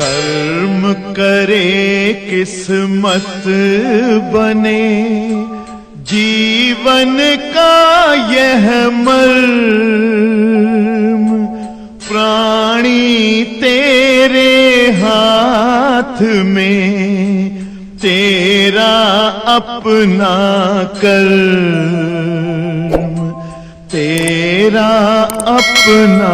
कर्म करे किस्मत बने, जीवन का यह मर्म, प्राणी तेरे हाथ में, तेरा अपना कर्म, तेरा अपना।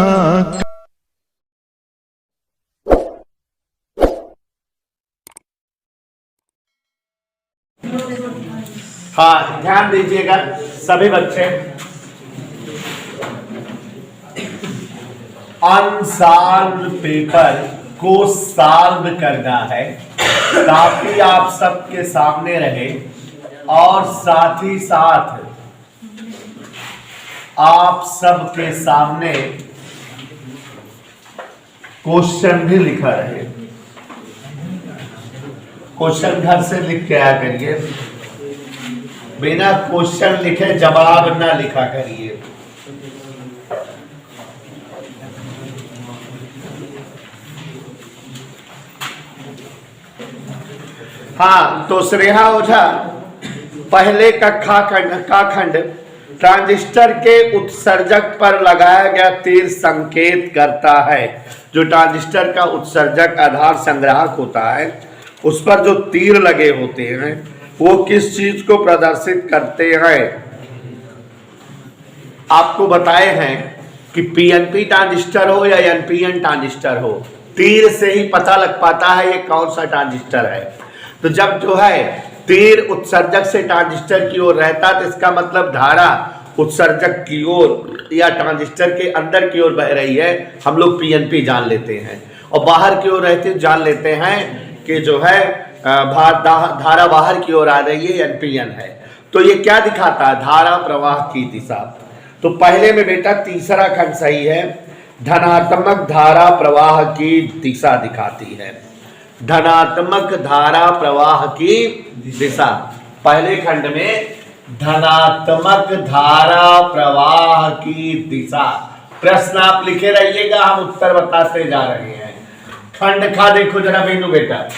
हाँ, ध्यान दीजिएगा सभी बच्चे। अनसॉल्व्ड पेपर को सॉल्व करना है ताकि आप सबके सामने रहे, और साथ ही साथ आप सबके सामने क्वेश्चन भी लिखा रहे। क्वेश्चन घर से लिख के आया करिए, बिना क्वेश्चन लिखे जवाब ना लिखा करिए। हाँ, तो श्रेया ओझा पहले का खंड ट्रांजिस्टर के उत्सर्जक पर लगाया गया तीर संकेत करता है। जो ट्रांजिस्टर का उत्सर्जक आधार संग्राहक होता है, उस पर जो तीर लगे होते हैं वो किस चीज को प्रदर्शित करते हैं? आपको बताए हैं कि पीएनपी ट्रांजिस्टर हो या एनपीएन ट्रांजिस्टर हो, तीर से ही पता लग पाता है ये कौन सा ट्रांजिस्टर है। तो जब जो है तीर उत्सर्जक से ट्रांजिस्टर की ओर रहता है तो इसका मतलब धारा उत्सर्जक की ओर या ट्रांजिस्टर के अंदर की ओर बह रही है, हम लोग पीएनपी जान लेते हैं। और बाहर की ओर रहते जान लेते हैं कि जो है धारा बाहर की ओर आ रही है, एनपीएन है। तो ये क्या दिखाता है? धारा प्रवाह की दिशा। तो पहले में बेटा तीसरा खंड सही है, धनात्मक धारा प्रवाह की दिशा दिखाती है। धनात्मक धारा प्रवाह की दिशा, पहले खंड में धनात्मक धारा प्रवाह की दिशा। प्रश्न आप लिखे रहिएगा, हम उत्तर बताते जा रहे हैं। खंड खा देखो जरा बेनू बेटा,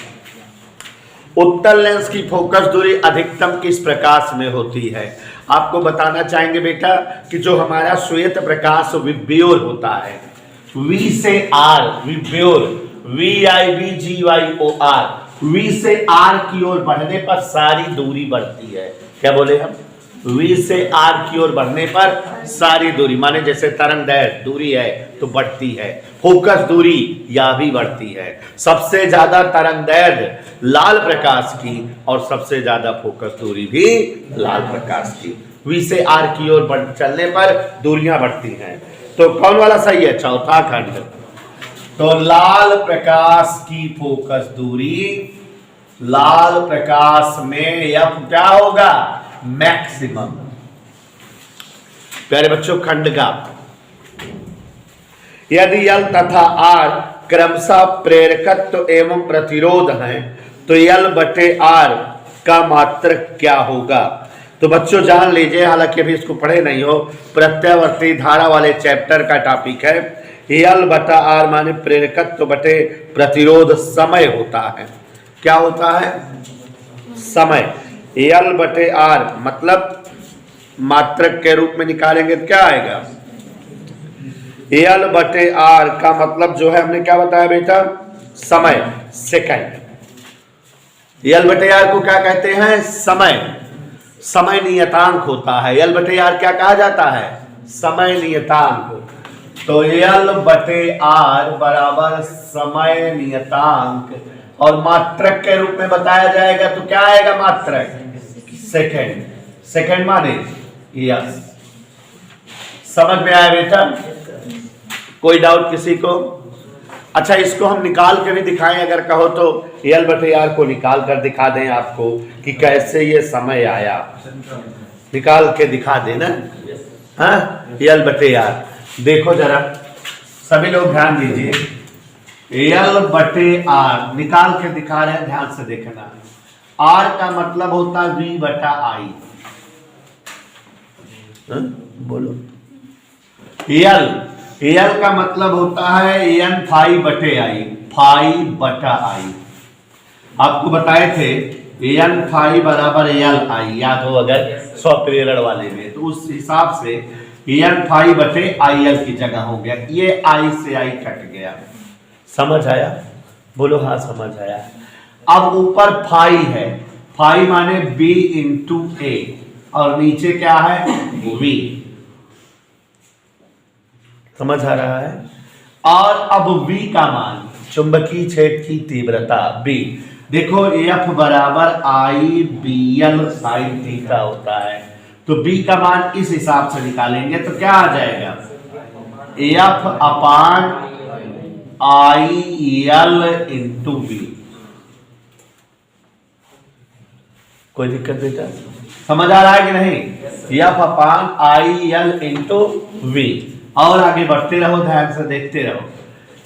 उत्तल लेंस की फोकस दूरी अधिकतम किस प्रकाश में होती है? आपको बताना चाहेंगे बेटा कि जो हमारा श्वेत प्रकाश विब्योर होता है, वी से आर विब्योर, VIBGYOR, वी से आर की ओर बढ़ने पर सारी दूरी बढ़ती है। क्या बोले हम? वी से आर की ओर बढ़ने पर सारी दूरी, माने जैसे तरंग दैर्घ्य दूरी है तो बढ़ती है, फोकस दूरी या भी बढ़ती है। सबसे ज्यादा तरंग दैर्घ्य लाल प्रकाश की और सबसे ज्यादा फोकस दूरी भी लाल प्रकाश की। वी से आर की ओर चलने पर दूरियां बढ़ती हैं। तो कौन वाला सही है? चौथा खंड। तो लाल प्रकाश की फोकस दूरी, लाल प्रकाश में एफ क्या होगा? मैक्सिमम। प्यारे बच्चों, खंड का यदि एल तथा आर क्रमशः प्रेरकत्व एवं प्रतिरोध हैं तो एल बटे आर का मात्रक क्या होगा? तो बच्चों जान लीजिए, हालांकि अभी इसको पढ़े नहीं हो, प्रत्यावर्ती धारा वाले चैप्टर का टॉपिक है। एल बटा आर माने प्रेरकत्व बटे प्रतिरोध समय होता है। क्या होता है? समय। एल बटे आर मतलब मात्रक के रूप में निकालेंगे तो क्या आएगा? एल बटे आर का मतलब जो है हमने क्या बताया बेटा? समय, सेकंड। एल बटे आर को क्या कहते हैं? समय। समय नियतांक होता है। एल बटे आर क्या कहा जाता है? समय नियतांक। तो एल बटे आर बराबर समय नियतांक, और मात्रक के रूप में बताया जाएगा तो क्या आएगा? मात्रक, सेकंड। सेकंड माने यस। समझ में आया बेटा? कोई डाउट किसी को? अच्छा, इसको हम निकाल के भी दिखाएं अगर कहो तो। एल बटे आर को निकाल कर दिखा दें आपको कि कैसे ये समय आया, निकाल के दिखा देना। हाँ, एल बटे आर देखो जरा, सभी लोग ध्यान दीजिए। एल बटे आर निकाल के दिखा रहे हैं, ध्यान से देखना। आर का मतलब होता है वी बटा आई। बोलो। एल का मतलब होता है एन फाई बटे आई। फाई बटा आई। आपको बताए थे एन फाई बराबर एल आई, याद हो अगर 100 पीरियड वाले में, तो उस हिसाब से एन फाई बटे आई एल की जगह हो गया। ये आई से आई कट गया। समझ आया? बोलो हाँ समझ आया। अब ऊपर फाई है, फाई माने बी इंटू ए, और नीचे क्या है वी। समझ आ रहा है? और अब वी का मान, चुंबकीय छेद की तीव्रता बी, देखो एफ बराबर आई बी एल साइन थीटा होता है, तो बी का मान इस हिसाब से निकालेंगे तो क्या आ जाएगा, F upon I L into B. कोई दिक्कत बेटा? समझ आ रहा है कि नहीं? F upon I L into V. और आगे बढ़ते रहो, ध्यान से देखते रहो।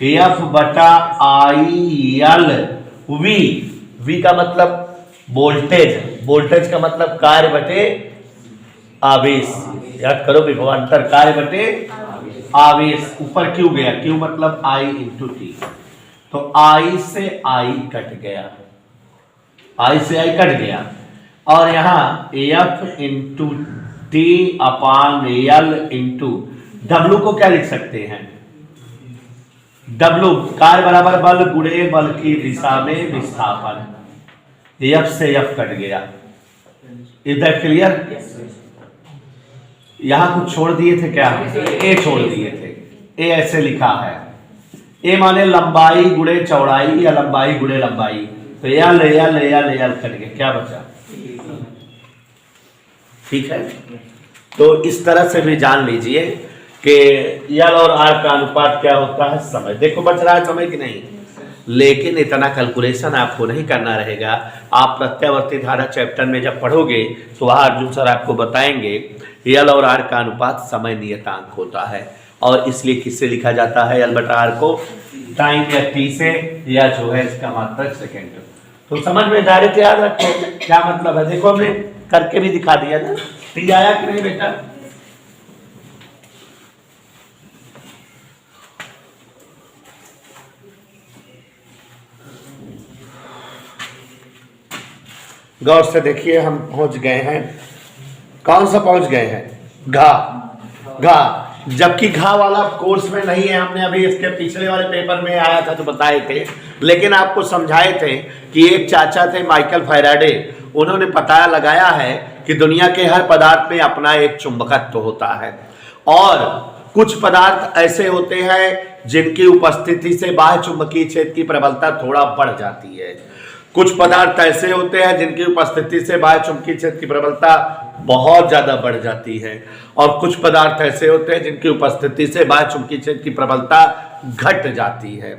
एफ बटा आई एल वी, वी का मतलब वोल्टेज, वोल्टेज का मतलब कार्य बटे आवेश। याद करो विभवांतर, कार्य बटे आवेश। ऊपर क्यों गया? क्यों मतलब आई इंटू टी, तो आई से आई कट गया, आई से आई कट गया। और यहां F into T upon L into W को क्या लिख सकते हैं, डब्लू कार्य बराबर बल गुणे बल की दिशा में विस्थापन। एफ से एफ कट गया। Is that clear? यहां कुछ छोड़ दिए थे क्या? ए छोड़ दिए थे। ए ऐसे लिखा है, ए माने लंबाई गुणे चौड़ाई या लंबाई गुणे लंबाई, तो L L L L cut गया, क्या बचा? ठीक है, तो इस तरह से भी जान लीजिए कि एल और आर का अनुपात क्या होता है, समय। देखो बच रहा है समय कि नहीं? लेकिन इतना कैलकुलेशन आपको नहीं करना रहेगा। आप प्रत्यावर्ती धारा चैप्टर में जब पढ़ोगे तो वहाँ अर्जुन सर आपको बताएंगे एल और आर का अनुपात समय नियतांक होता है, और इसलिए किससे लिखा जाता है एल बटा आर को, टाइम या टी से, या जो है इसका मात्रक सेकेंड। तो समझ में डायरेक्ट याद रखो क्या मतलब है। देखो हमने करके भी दिखा दिया ना, टी आया कि नहीं बेटा? गौर से देखिए, हम पहुंच गए हैं, कौन सा पहुंच गए हैं? घा। घा, जबकि घा वाला कोर्स में नहीं है, हमने अभी इसके पिछले वाले पेपर में आया था तो बताए थे, लेकिन आपको समझाए थे कि एक चाचा थे माइकल फैराडे, उन्होंने पता लगाया है कि दुनिया के हर पदार्थ में अपना एक चुंबकत्व होता है, और कुछ पदार्थ ऐसे होते हैं जिनकी उपस्थिति से बाह्य चुंबकीय क्षेत्र की प्रबलता थोड़ा बढ़ जाती है। कुछ पदार्थ ऐसे होते हैं जिनकी उपस्थिति से बाह्य चुंबकीय क्षेत्र की प्रबलता बहुत ज्यादा बढ़ जाती है, और कुछ पदार्थ ऐसे होते हैं जिनकी उपस्थिति से बाह्य चुंबकीय क्षेत्र की प्रबलता घट जाती है।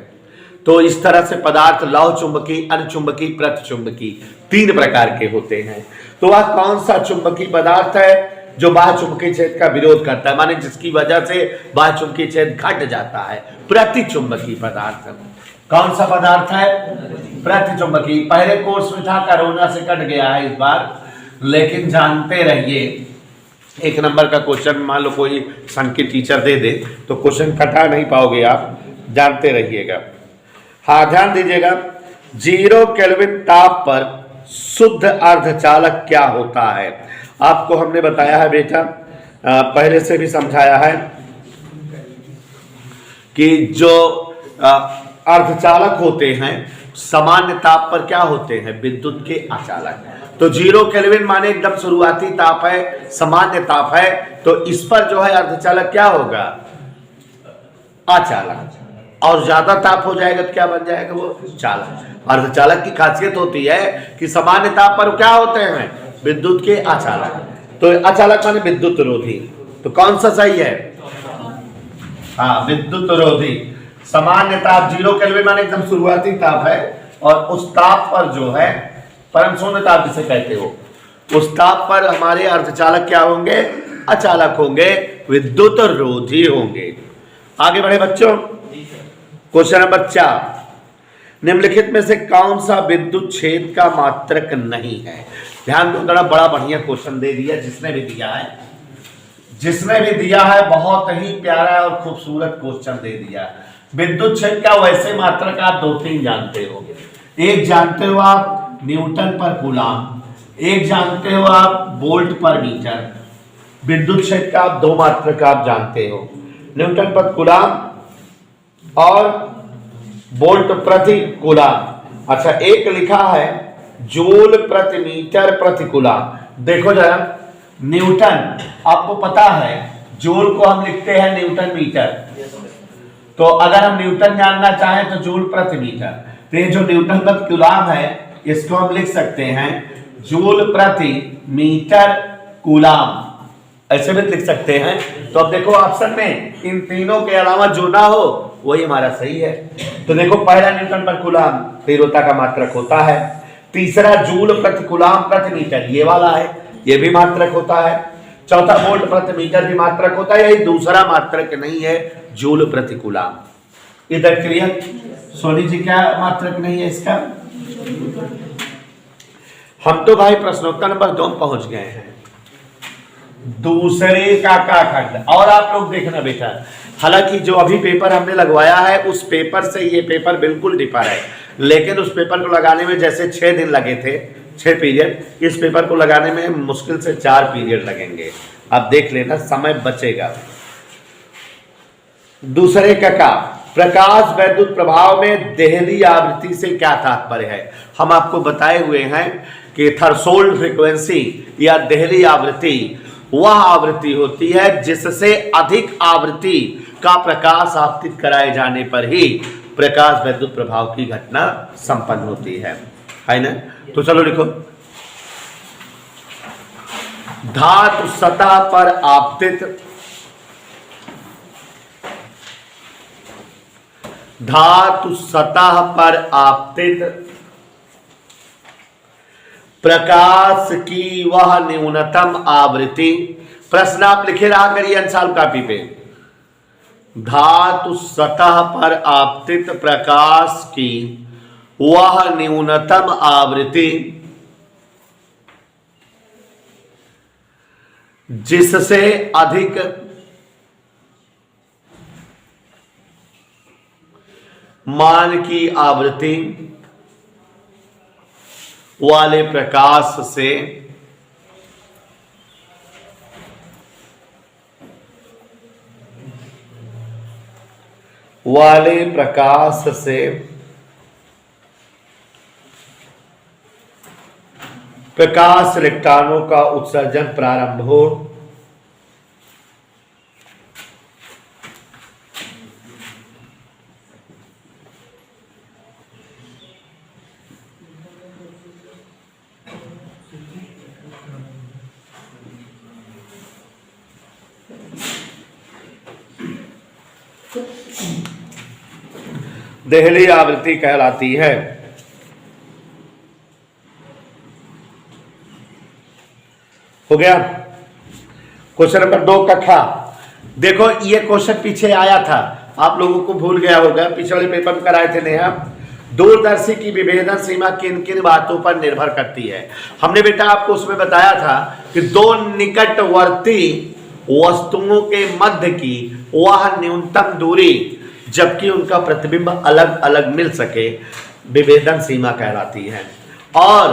तो इस तरह से पदार्थ लौह चुंबकीय, अनचुंबकीय, प्रतिचुंबकीय, 3 प्रकार के होते हैं। तो वह कौन सा चुंबकीय पदार्थ है जो बाह्य चुंबकीय क्षेत्र का विरोध करता है, माने जिसकी वजह से बाह्य चुंबकीय क्षेत्र घट जाता है? प्रतिचुंबकीय पदार्थ। कौन सा पदार्थ है? प्रतिचुंबकीय। पहले कोर्स में था, कोरोना से कट गया है इस बार, लेकिन जानते रहिए 1 नंबर का क्वेश्चन मान लो कोई संघ की टीचर दे दे तो क्वेश्चन कटा नहीं पाओगे आप, जानते रहिएगा। हाँ ध्यान दीजिएगा, 0 केल्विन ताप पर शुद्ध अर्धचालक क्या होता है? आपको हमने बताया है बेटा, पहले से भी समझाया है कि जो अर्धचालक होते हैं सामान्य ताप पर क्या होते हैं? विद्युत के आचालक। तो 0 केल्विन माने एकदम शुरुआती ताप है, सामान्य ताप है, तो इस पर जो है अर्धचालक क्या होगा? आचालक। और ज्यादा ताप हो जाएगा तो क्या बन जाएगा? वो चालक। अर्धचालक की खासियत होती है कि सामान्य ताप पर क्या होते हैं? विद्युत के आचालक। तो आचालक माने विद्युत रोधी। तो कौन सा सही है? हाँ, विद्युत रोधी। सामान्य ताप 0 केल्विन माने एकदम शुरुआती ताप है, और उस ताप पर जो है परम शून्य ताप जिसे कहते हो, उस ताप पर हमारे अर्धचालक क्या होंगे? अचालक होंगे, विद्युत रोधी होंगे। आगे बढ़े बच्चों, क्वेश्चन नंबर 4, निम्नलिखित में से कौन सा विद्युत छेद का मात्रक नहीं है? ध्यान दो, बड़ा बड़ा बढ़िया क्वेश्चन दे दिया जिसने भी दिया है, जिसने भी दिया है बहुत ही प्यारा और खूबसूरत क्वेश्चन दे दिया। विद्युत क्षेत्र का वैसे मात्रक आप 2-3 जानते हो। एक जानते हो आप न्यूटन पर कूलम, एक जानते हो आप वोल्ट पर मीटर। विद्युत क्षेत्र का आप 2 मात्रक आप जानते हो, न्यूटन पर कूलम और वोल्ट प्रति कूलम। अच्छा, एक लिखा है जूल प्रति मीटर प्रति कूलम। देखो जरा, न्यूटन आपको पता है, जूल को हम लिखते हैं न्यूटन मीटर, तो अगर हम न्यूटन जानना चाहें तो जूल प्रति मीटर। तो ये जो न्यूटन प्रति कूलम है इसको हम लिख सकते हैं जूल प्रति मीटर कूलम, ऐसे भी लिख सकते हैं। तो अब देखो ऑप्शन में इन तीनों के अलावा जो ना हो वही हमारा सही है। तो देखो, पहला न्यूटन पर कूलम तीव्रता का मात्रक होता है, तीसरा जूल प्रति कूलम प्रति मीटर ये वाला है, ये भी मात्रक होता है, चौथा वोल्ट प्रति मीटर भी मात्रक होता है, यही दूसरा मात्रक नहीं है जूल प्रति कूलम। इधर क्लियर? सोनी जी क्या मात्रक नहीं है इसका? हम तो भाई प्रश्नोत्तर नंबर 2 पहुंच गए हैं, दूसरे का खंड। और आप लोग देखना बेटा, हालांकि जो अभी पेपर हमने लगवाया है उस पेपर से ये पेपर बिल्कुल डिफर है, लेकिन उस पेपर को लगाने में जैसे 6 दिन लगे थे, 6 पीरियड, इस पेपर को लगाने में मुश्किल से 4 पीरियड लगेंगे। आप देख लेना, समय बचेगा। दूसरे का प्रकाश वैद्युत प्रभाव में देहली आवृत्ति से क्या तात्पर्य है? हम आपको बताए हुए हैं कि थ्रेशोल्ड फ्रीक्वेंसी या देहली आवृत्ति वह आवृत्ति होती है जिससे अधिक आवृत्ति का प्रकाश आपतित कराए जाने पर ही प्रकाश वैद्युत प्रभाव की घटना संपन्न होती है ना? तो चलो लिखो, धातु सतह पर आपतित प्रकाश की वह न्यूनतम आवृत्ति। प्रश्न आप लिखे रहा करिए आंसर कॉपी पे, धातु सतह पर आपतित प्रकाश की वह न्यूनतम आवृत्ति जिससे अधिक मान की आवृत्ति वाले प्रकाश से प्रकाश इलेक्ट्रॉनों का उत्सर्जन प्रारंभ हो। देहली आवृत्ति कहलाती है। हो गया क्वेश्चन नंबर 2 कक्षा। देखो ये क्वेश्चन पीछे आया था, आप लोगों को भूल गया होगा, पिछले वाले पेपर में कराए थे नेहा। दूरदर्शी की विभेदन सीमा किन किन बातों पर निर्भर करती है? हमने बेटा आपको उसमें बताया था कि 2 निकटवर्ती वस्तुओं के मध्य की वह न्यूनतम दूरी जबकि उनका प्रतिबिंब अलग अलग मिल सके विभेदन सीमा कहलाती है, और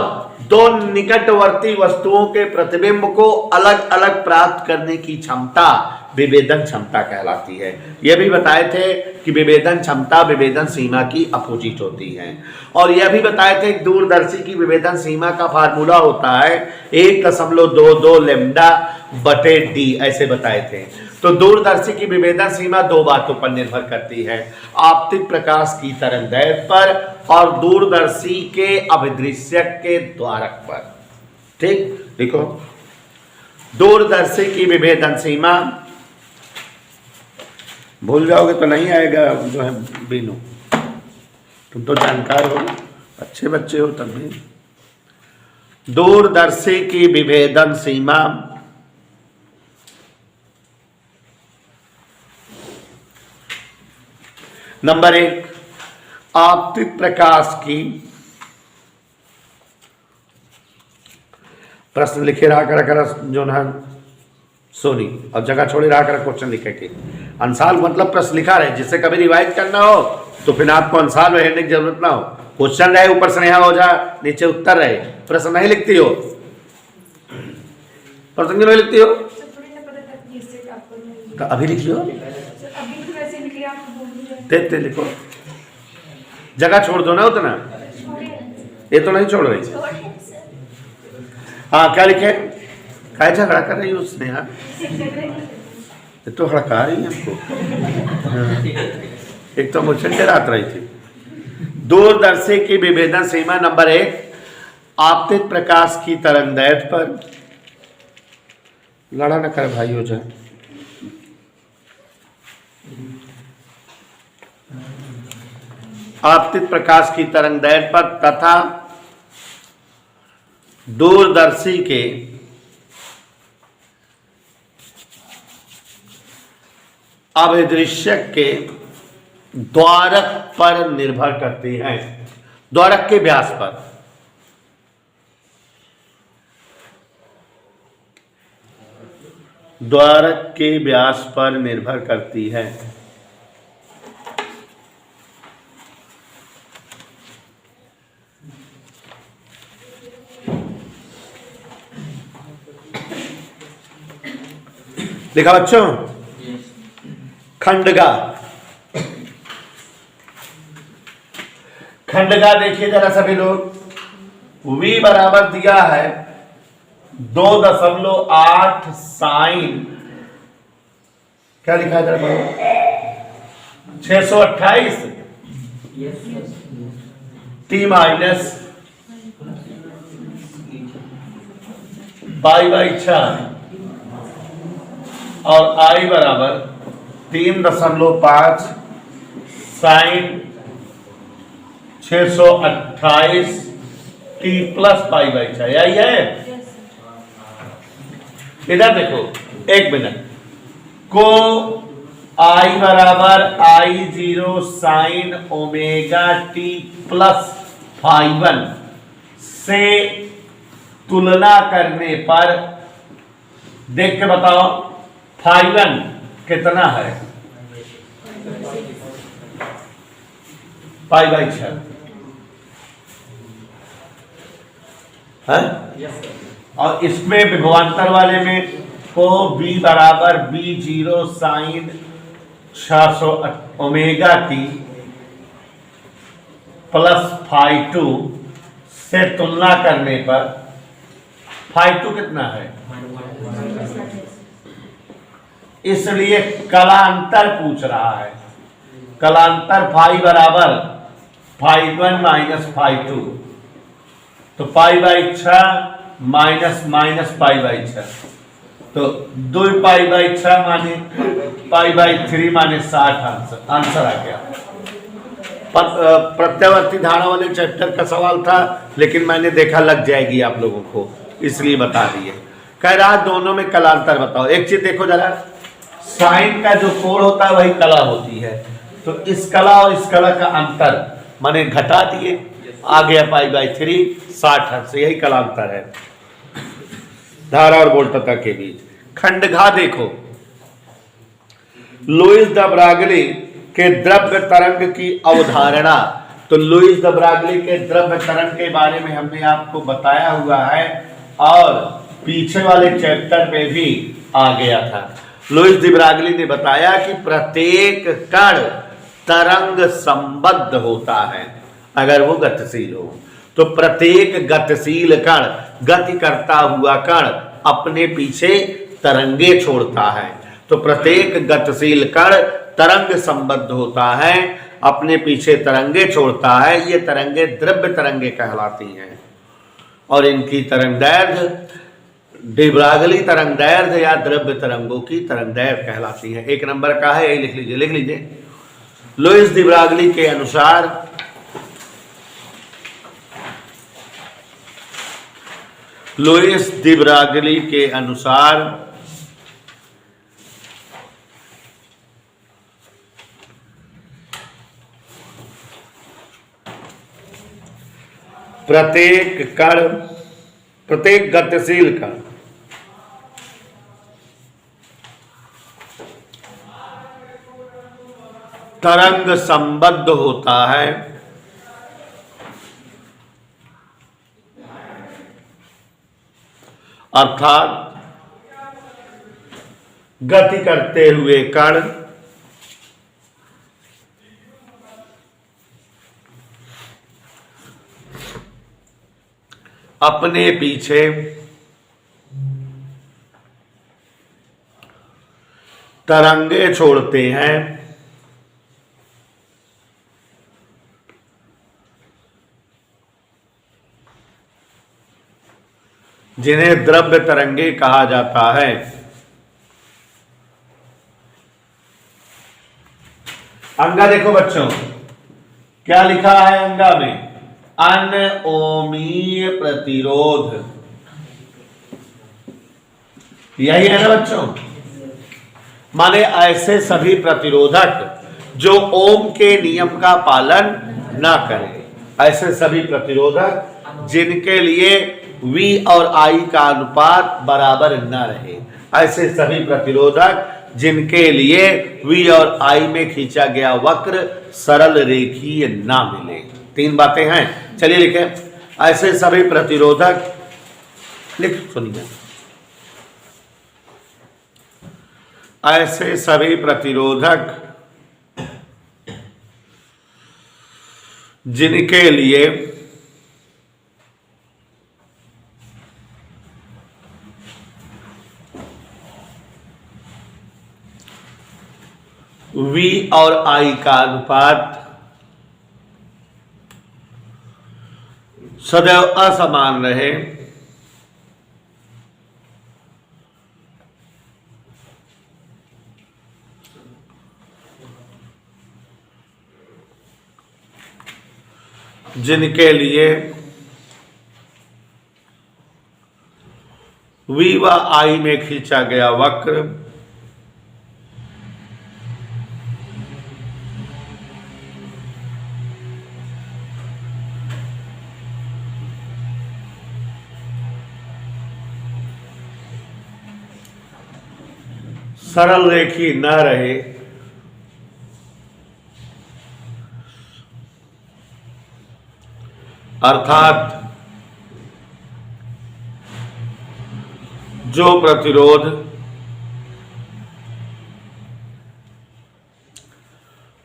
2 निकटवर्ती वस्तुओं के प्रतिबिंब को अलग अलग प्राप्त करने की क्षमता विभेदन क्षमता कहलाती है। यह भी बताए थे कि विभेदन क्षमता विभेदन सीमा की अपोजिट होती है, और यह भी बताए थे कि दूरदर्शी की विभेदन सीमा का फार्मूला होता है 1.22 लैम्डा बटे डी, ऐसे बताए थे। तो दूरदर्शी की विभेदन सीमा 2 बातों पर निर्भर करती है, आपतित प्रकाश की तरंगदैर्घ्य पर और दूरदर्शी के अभिदृश्यक के द्वारक पर। ठीक, देखो दूरदर्शी की विभेदन सीमा, भूल जाओगे तो नहीं आएगा जो है बीनू, तुम तो जानकार हो, अच्छे बच्चे हो तब भी। दूरदर्शी की विभेदन सीमा नंबर 1 आपतित प्रकाश की, प्रश्न लिखे रहा कर जो ना, सोनी, और जगह छोड़े रहा कर क्वेश्चन लिखे के अंसाल मतलब प्रश्न लिखा रहे, जिससे कभी रिवाइज करना हो तो फिर आपको अंसाल में हेरने की जरूरत ना हो। क्वेश्चन रहे ऊपर स्नेहा हो जा, नीचे उत्तर रहे, प्रश्न नहीं लिखती हो, प्रश्न क्यों नहीं लिखती हो? तो अभी लिख लो, देखते लिखो, जगह छोड़ दो ना उतना, ये तो नहीं छोड़ रही। हाँ क्या लिखे? क्या झगड़ा कर रही है उसने यार, ये तो हड़का रही है हमको। एक तो मुझे डरात रही थी। दूरदर्शी की विभेदन सीमा नंबर 1, आपतित प्रकाश की तरंगदैर्घ्य पर, लड़ा न कर भाई हो जाए, आपतित प्रकाश की तरंगदैर्घ्य पर तथा दूरदर्शी के अभिदृश्यक के द्वारक पर निर्भर करती है, द्वारक के व्यास पर। द्वारक के व्यास पर निर्भर करती है। देखा बच्चों, खंडगा, खंडगा देखिए जरा सभी लोग, V बराबर दिया है 2.8 साइन, क्या लिखा है जरा 628 T माइनस π/6 और I बराबर 3.5 साइन 628 T प्लस π/6, यही है। इधर देखो, एक मिनट को I बराबर I0 sine omega T plus φ1 से तुलना करने पर देख के बताओ φ1 कितना है? π/6 है, और इसमें विभवांतर वाले में को B बराबर B0 sign 600 omega T plus φ2 से तुलना करने पर φ2 कितना है? इसलिए कलांतर पूछ रहा है। कलांतर फाई बराबर φ1 माइनस φ2, तो π/6 माइनस माइनस π/6, तो 2π/6 माने π/3 माने 60 आंसर आ गया। प्रत्यावर्ती धारा वाले चैप्टर का सवाल था, लेकिन मैंने देखा लग जाएगी आप लोगों को, इसलिए बता दिए। कह रहा दोनों में कलांतर बताओ। एक चीज देखो जरा, साइन का जो कोण होता है वही कला होती है, तो इस कला और इस कला का अंतर माने घटा दिए, आ गया π/3 60 से, यही कलांतर है धारा और वोल्टता के बीच। खंडघा देखो, लुईस द ब्रागली के द्रव्य तरंग की अवधारणा, तो लुईस द ब्रागली के द्रव्य तरंग के बारे में हमने आपको बताया हुआ है और पीछे वाले चैप्टर में भी आ गया था। लुईस द ब्रागली ने बताया कि प्रत्येक कण तरंग संबद्ध होता है अगर वो गतिशील हो, तो प्रत्येक गतिशील कण, गति करता हुआ कण अपने पीछे तरंगे छोड़ता है, तो प्रत्येक गतिशील कण तरंग संबद्ध होता है, अपने पीछे तरंगे छोड़ता है। ये तरंगे द्रव्य तरंगे कहलाती हैं और इनकी तरंगदैर्घ्य डी ब्रागली तरंगदैर्घ्य या द्रव्य तरंगों की तरंगदैर्घ्य कहलाती है। एक नंबर का है, यही लिख लीजिए, लिख लीजिए। लुईस दी ब्रागली के अनुसार लुईस दी ब्रागली के अनुसार प्रत्येक कण, प्रत्येक गतिशील कण तरंग संबद्ध होता है, अर्थात गति करते हुए कण अपने पीछे तरंगे छोड़ते हैं, जिन्हें द्रव्य तरंगे कहा जाता है। अंगा देखो बच्चों, क्या लिखा है अंगा में? अनओमीय प्रतिरोध, यही है ना बच्चों? माने ऐसे सभी प्रतिरोधक जो ओम के नियम का पालन न करें, ऐसे सभी प्रतिरोधक जिनके लिए V और I का अनुपात बराबर न रहे, ऐसे सभी प्रतिरोधक जिनके लिए V और I में खींचा गया वक्र सरल रेखीय ना मिले। तीन बातें हैं, चलिए लिखें। ऐसे सभी प्रतिरोधक, लिख सुनिए, ऐसे सभी प्रतिरोधक जिनके लिए V और I का अनुपात सदैव असमान रहे, जिनके लिए V व I में खींचा गया वक्र सरल रेखी न रहे, अर्थात जो प्रतिरोध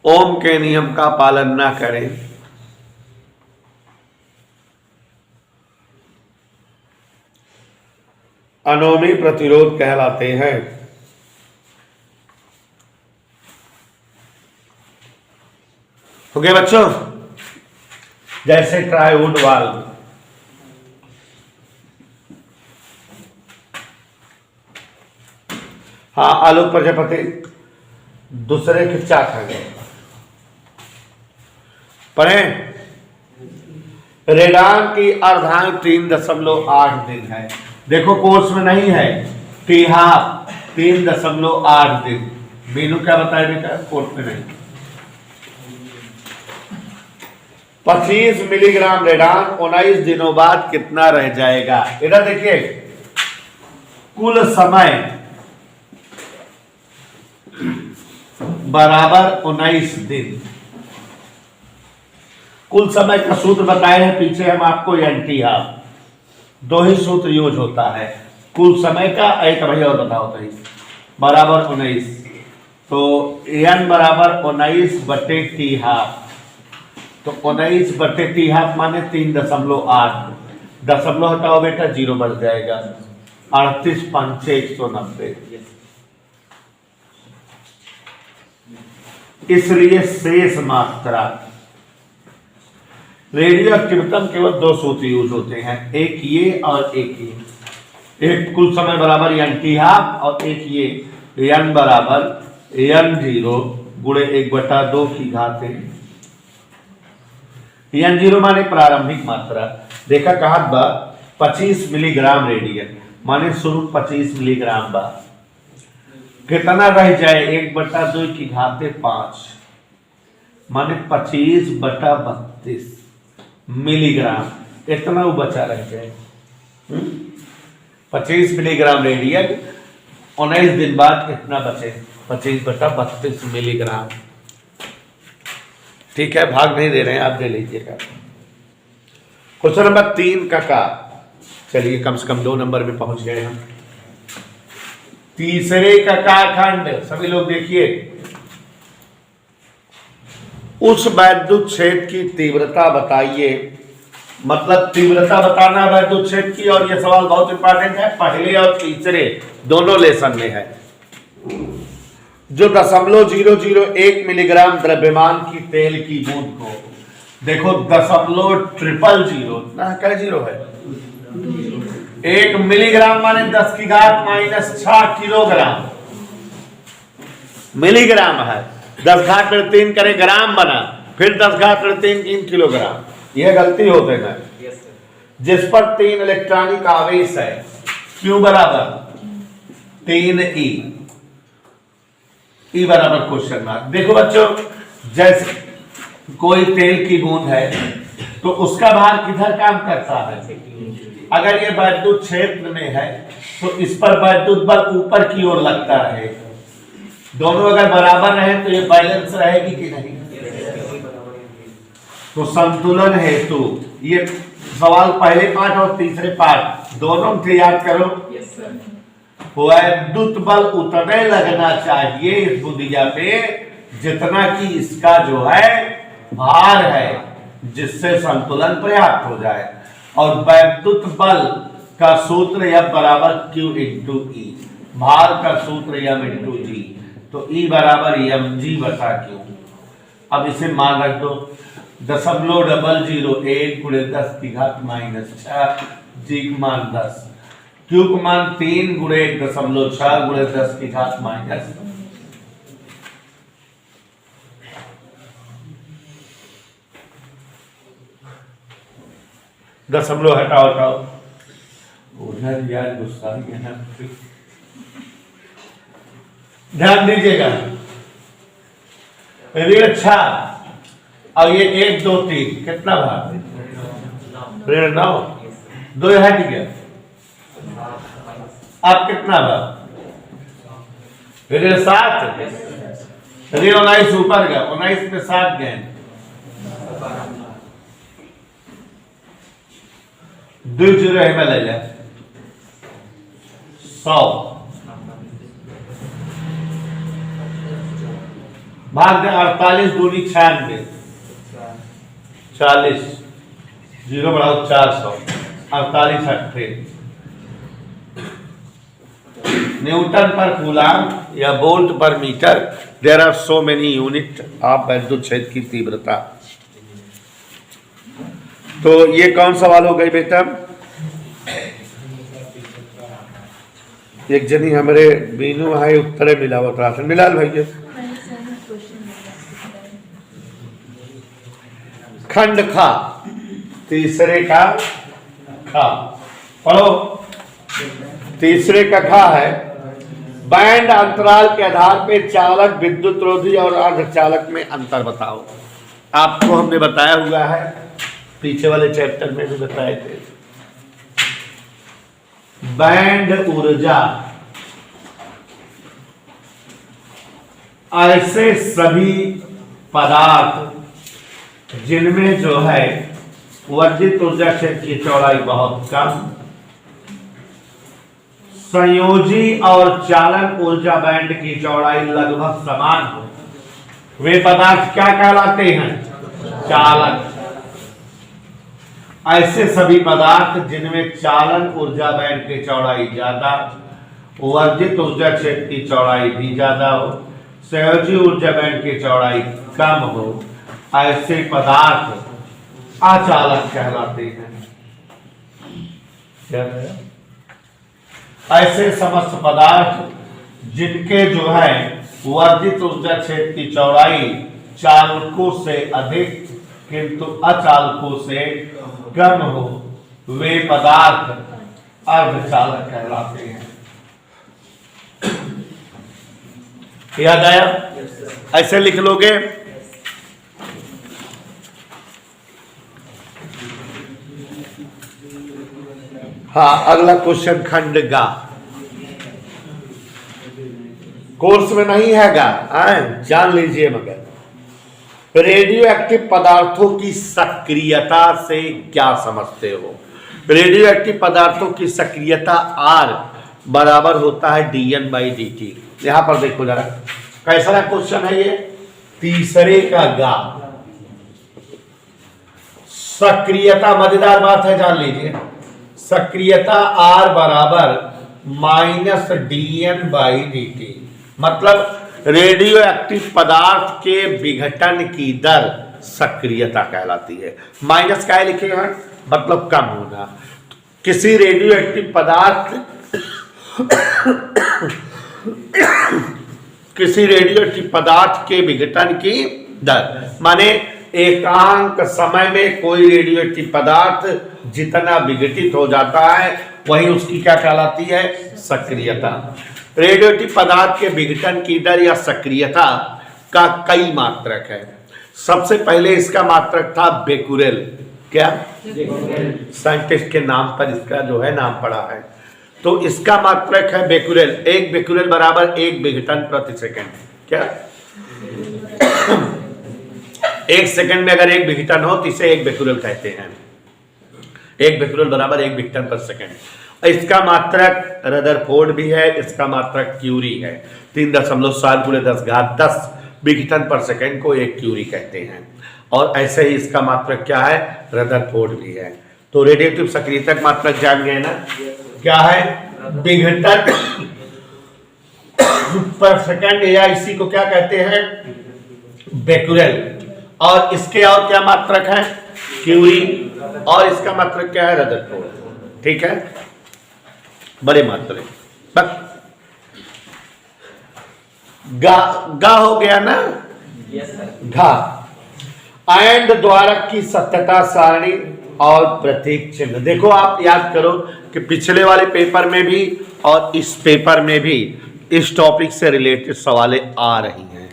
ओम के नियम का पालन न करें, अनोमी प्रतिरोध कहलाते हैं। हो गया बच्चों? जैसे ट्राइवुड वाल्व, हाँ, आलोक प्रजापति दूसरे के क्या खा गए पढ़े? रेडान की अर्धांग 3.8 दिन है। देखो कोर्स में नहीं है, टीहा 3.8 दिन। मीनू क्या बताए बेटा? कोर्स में नहीं। 25 मिलीग्राम रेडान 19 दिनों बाद कितना रह जाएगा? इधर देखिए, कुल समय बराबर 19 दिन। कुल समय का सूत्र बताए हैं पीछे हम आपको, एनटी हाफ। दो ही सूत्र यूज होता है कुल समय का, एक भाई और बताओ तो, बराबर 19। तो एन बराबर 19 बटे टी हाफ, तो 19 बटे टी हाफ माने 3.8। दशमलव हटाओ बेटा, 0 बढ़ जाएगा। 38 5 190। इसलिए शेष मात्रा, रेडियो एक्टिविटी केवल 2 सूत्र यूज होते हैं, एक ये और एक ये। एक कुल समय बराबर एन टी हाफ और एक ये एन बराबर n0 गुणे 1/2 की घात n0 माने प्रारंभिक मात्रा। देखा कहा बा 25 मिलीग्राम रेडियन माने शुरू 25 मिलीग्राम बा, कितना रह जाए? 1/2 की घात 5 माने 25/32 मिलीग्राम, इतना वो बचा रह जाए। 25 मिलीग्राम रेडियन 19 दिन बाद कितना बचे? 25/32 मिलीग्राम। ठीक है, भाग नहीं दे रहे हैं, आप दे लीजिएगा। क्वेश्चन नंबर 3 का चलिए कम से कम 2 नंबर में पहुंच गए हम। तीसरे का खंड, सभी लोग देखिए, उस वैद्युत क्षेत्र की तीव्रता बताइए। मतलब तीव्रता बताना वैद्युत क्षेत्र की, और यह सवाल बहुत इंपॉर्टेंट है, पहले और तीसरे दोनों लेसन में है। जो 0.001 मिलीग्राम द्रव्यमान की तेल की बूंद को, देखो 0.000 ना, क्या जीरो है, 1 मिलीग्राम माने 10⁻⁻6 किलोग्राम, मिलीग्राम है, 10⁻³ करे ग्राम बना, फिर 10⁻³ किलोग्राम, यह गलती होते हैं। जिस पर 3 इलेक्ट्रॉनिक आवेश है, Q बराबर 3E, E बराबर क्वेश्चन मार्क। देखो बच्चों, जैसे कोई तेल की बूंद है तो उसका भार किधर काम करता है, अगर ये वैद्युत क्षेत्र में है तो इस पर वैद्युत बल ऊपर की ओर लगता है। दोनों अगर बराबर रहे तो ये बैलेंस रहेगी कि नहीं, तो संतुलन हेतु ये सवाल पहले पार्ट और तीसरे पार्ट दोनों से याद करो। वैद्युत बल उतने लगना चाहिए इस बुंदिया पे जितना कि इसका जो है भार है, जिससे संतुलन पर्याप्त हो जाए। और वैद्युत बल का सूत्र F बराबर Q इंटू E, भार का सूत्र M इंटू G, तो E बराबर mg बटा Q। अब इसे मान रख दो, 0.001 गुणे 10⁻⁻6, G का मान 10, Q का मान 3 गुणे 1.6 गुणे 10⁻⁻। दशमलव हटाओ उधर यार गुस्सा है ना, ध्यान दीजिएगा। ऋण 6 और ये 1 2 3 कितना भाग, ऋण 9, 2 हट गया, अब कितना भाग, ऋण 7, ऋण 19 ऊपर गया, 19 में 7 गए, 2 जीरो है, मैं ले लिया 100, भाग दे 48 दूनी 96, 40, जीरो बढ़ाओ 400, 48 अट्ठे। न्यूटन पर कूलाम या वोल्ट पर metre, there are so many unit of वैद्युत क्षेत्र की तीव्रता। तो ये कौन सवाल हो गई बेटा, एक जनी हमारे बीनू है उत्तरे मिला हुआ था, मिलाल भैया। खंड खा, तीसरे का खा पढ़ो। तीसरे का खा है, बैंड अंतराल के आधार पर चालक, विद्युत रोधी और अर्धचालक में अंतर बताओ। आपको हमने बताया हुआ है, पीछे वाले चैप्टर में भी बताए थे। बैंड ऊर्जा ऐसे सभी पदार्थ जिनमें जो है वर्जित ऊर्जा क्षेत्र की चौड़ाई बहुत कम, संयोजी और चालन ऊर्जा बैंड की चौड़ाई लगभग समान हो, वे पदार्थ क्या कहलाते हैं, चालक। ऐसे सभी पदार्थ जिनमें चालन ऊर्जा बैंड की चौड़ाई ज्यादा, वर्जित ऊर्जा क्षेत्र की चौड़ाई भी ज्यादा हो, संयोजी ऊर्जा बैंड की चौड़ाई कम हो, ऐसे पदार्थ अचालक कहलाते हैं। क्या है? ऐसे समस्त पदार्थ जिनके जो है वर्जित ऊर्जा क्षेत्र की चौड़ाई चालकों से अधिक किंतु अचालकों से कम हो, वे पदार्थ अर्धचालक कहलाते हैं। याद आया? ऐसे लिख लोगे। हाँ, अगला क्वेश्चन खंड गा, कोर्स में नहीं है गा, जान लीजिए। मगर रेडियो एक्टिव पदार्थों की सक्रियता से क्या समझते हो? रेडियो एक्टिव पदार्थों की सक्रियता R बराबर होता है dN/dt। यहां पर देखो जरा कैसा क्वेश्चन है ये, तीसरे का गा। सक्रियता, मजेदार बात है, जान लीजिए, सक्रियता R बराबर -dN/dt, मतलब रेडियो एक्टिव पदार्थ के विघटन की दर सक्रियता कहलाती है। माइनस क्या लिखेगा, मतलब कम होना। किसी रेडियो एक्टिव पदार्थ किसी रेडियो एक्टिव पदार्थ के विघटन की दर, माने एकांक समय में कोई रेडियो एक्टिव पदार्थ जितना विघटित हो जाता है वही उसकी क्या कहलाती है, सक्रियता। रेडियोएक्टिव पदार्थ के विघटन की दर या सक्रियता का कई मात्रक है। सबसे पहले इसका मात्रक था बेकुरेल। क्या? साइंटिस्ट के नाम पर इसका जो है नाम पड़ा है। तो इसका मात्रक है बेकुरेल। एक बेकुरेल बराबर 1 विघटन प्रति सेकंड। क्या? 1 सेकंड में अगर 1 विघटन हो तो इसे 1 बेकुरेल कहते हैं। 1 बेकुरेल बराबर 1 विघटन प्रति सेकंड। इसका मात्रक रदरफोर्ड भी है, इसका मात्रक क्यूरी है। 3.7 × 10 विघटन पर सेकंड को 1 क्यूरी कहते हैं। और ऐसे ही इसका मात्रक क्या है, रदरफोर्ड भी है। तो रेडियोएक्टिव सक्रियता मात्रक जान गए ना, क्या है, विघटन पर सेकंड, या इसी को क्या कहते हैं, बेकुरेल। और इसके और क्या मात्रक है, क्यूरी, और इसका मात्रक क्या है, रदरफोर्ड। ठीक है, बड़े मात्रक। बस गा हो गया ना, घा। एंड द्वारक की सत्यता सारणी और प्रतीक चिन्ह। देखो आप याद करो कि पिछले वाले पेपर में भी और इस पेपर में भी इस टॉपिक से रिलेटेड सवालें आ रही हैं।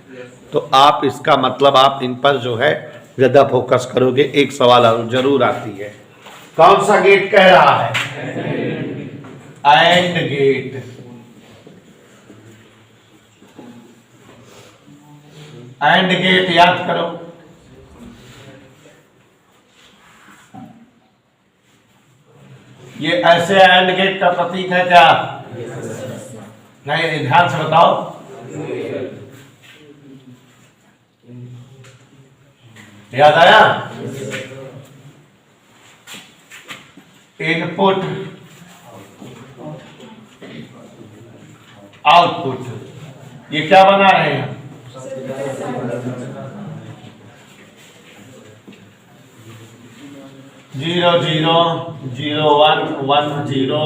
तो आप इसका मतलब आप इन पर जो है ज्यादा फोकस करोगे, एक सवाल जरूर आती है। कौन सा गेट कह रहा है, एंड गेट। एंड गेट याद करो। ये ऐसे एंड गेट का प्रतीक है क्या? नहीं, ध्यान से बताओ। याद आया? इनपुट आउटपुट, ये क्या बना रहे हैं, 0 0 0 1 1 0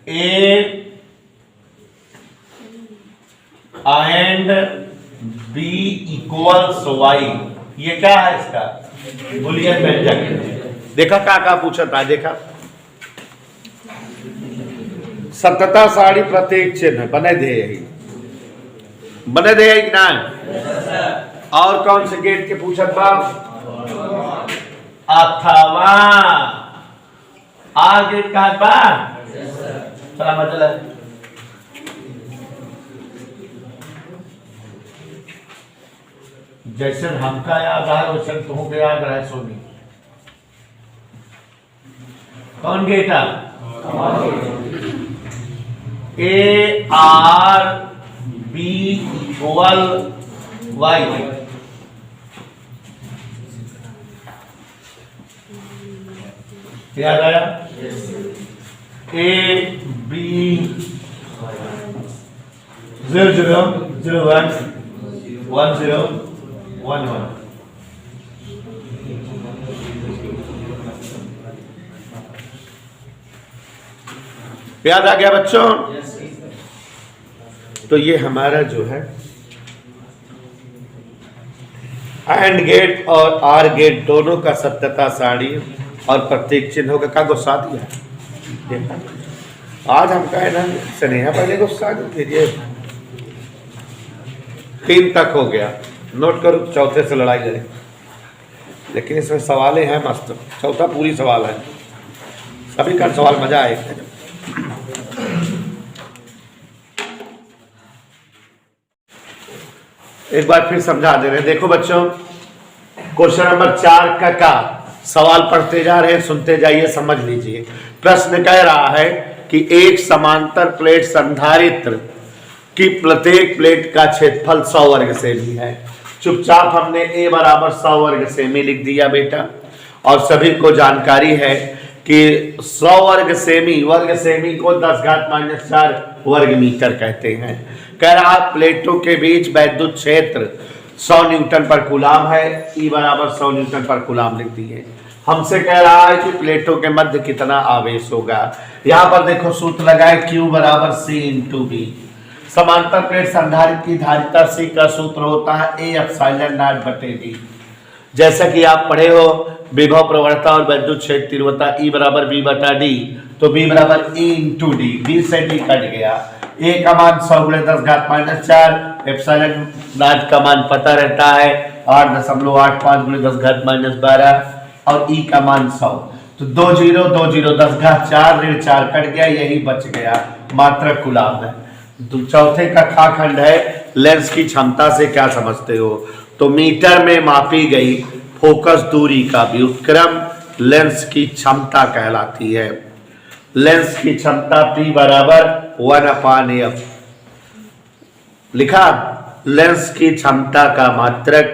A and B equals Y। ये क्या है इसका, बुलियन व्यंजक। देखा क्या पूछा था, देखा सत्यता सारणी प्रतीक चिन्ह बने दे, यही बने दे कि ना। और कौन से गेट के पूछा था, अथवा आर गेट का बा। चला मतलब जैसे हमका याद है वैसे तुमको याद रहे सोनी। कौन गेट है, A or B equal Y. याद आया, ए बी 0 0 0 1 1 0 1 1। याद आ गया बच्चों? तो ये हमारा जो है एंड गेट और आर गेट दोनों का सत्यता सारणी और प्रतीक चिन्हों का गुस्सा दिया। आज हम कहे ना स्नेहा पहले गुस्सा कीजिए, 3 तक हो गया, नोट करो, चौथे से लड़ाई लड़े। लेकिन इसमें सवालें हैं मस्त, चौथा पूरी सवाल है, सभी का सवाल मजा आएगा। एक बार फिर समझा दे रहे हैं। देखो बच्चों, क्वेश्चन नंबर 4 का सवाल पढ़ते जा रहे हैं, सुनते जाइए, समझ लीजिए। प्रश्न कह रहा है कि एक समांतर प्लेट संधारित्र की प्रत्येक प्लेट का क्षेत्रफल 100 वर्ग सेमी है। चुपचाप हमने a बराबर 100 वर्ग सेमी लिख दिया बेटा, और सभी को जानकारी है कि 100 वर्ग सेमी को 10⁻⁴ वर्ग मीटर कहते हैं। कह रहा प्लेटों के बीच वैद्युत क्षेत्र 100 न्यूटन पर कूलाम है। E बराबर 100 न्यूटन पर कूलाम लिख दिए। हमसे कह रहा है कि प्लेटों के मध्य कितना आवेश होगा। यहां पर देखो सूत्र लगाए, Q बराबर C × B। समांतर प्लेट संधारित्र की धारिता C का सूत्र होता है A∈0/d। जैसा कि आप पढ़े हो, विभव प्रवणता और वैद्युत क्षेत्र तीव्रता E बराबर B/d, तो B बराबर E × d। B से D कट गया। A का मान 100 × 10⁻⁴, एप्सिलॉन का मान पता रहता है 8.85 × 10⁻12, और E का मान 100। तो 2 0 2 0 10⁻⁴, ऋण 4 कट गया, यही बच गया, मात्रक कूलाम है। तो चौथे का खा खंड है, लेंस की क्षमता से क्या समझते हो? तो मीटर में मापी गई फोकस दूरी का व्युत्क्रम लेंस की क्षमता कहलाती है। लेंस की क्षमता P बराबर 1/f लिखा। लेंस की क्षमता का मात्रक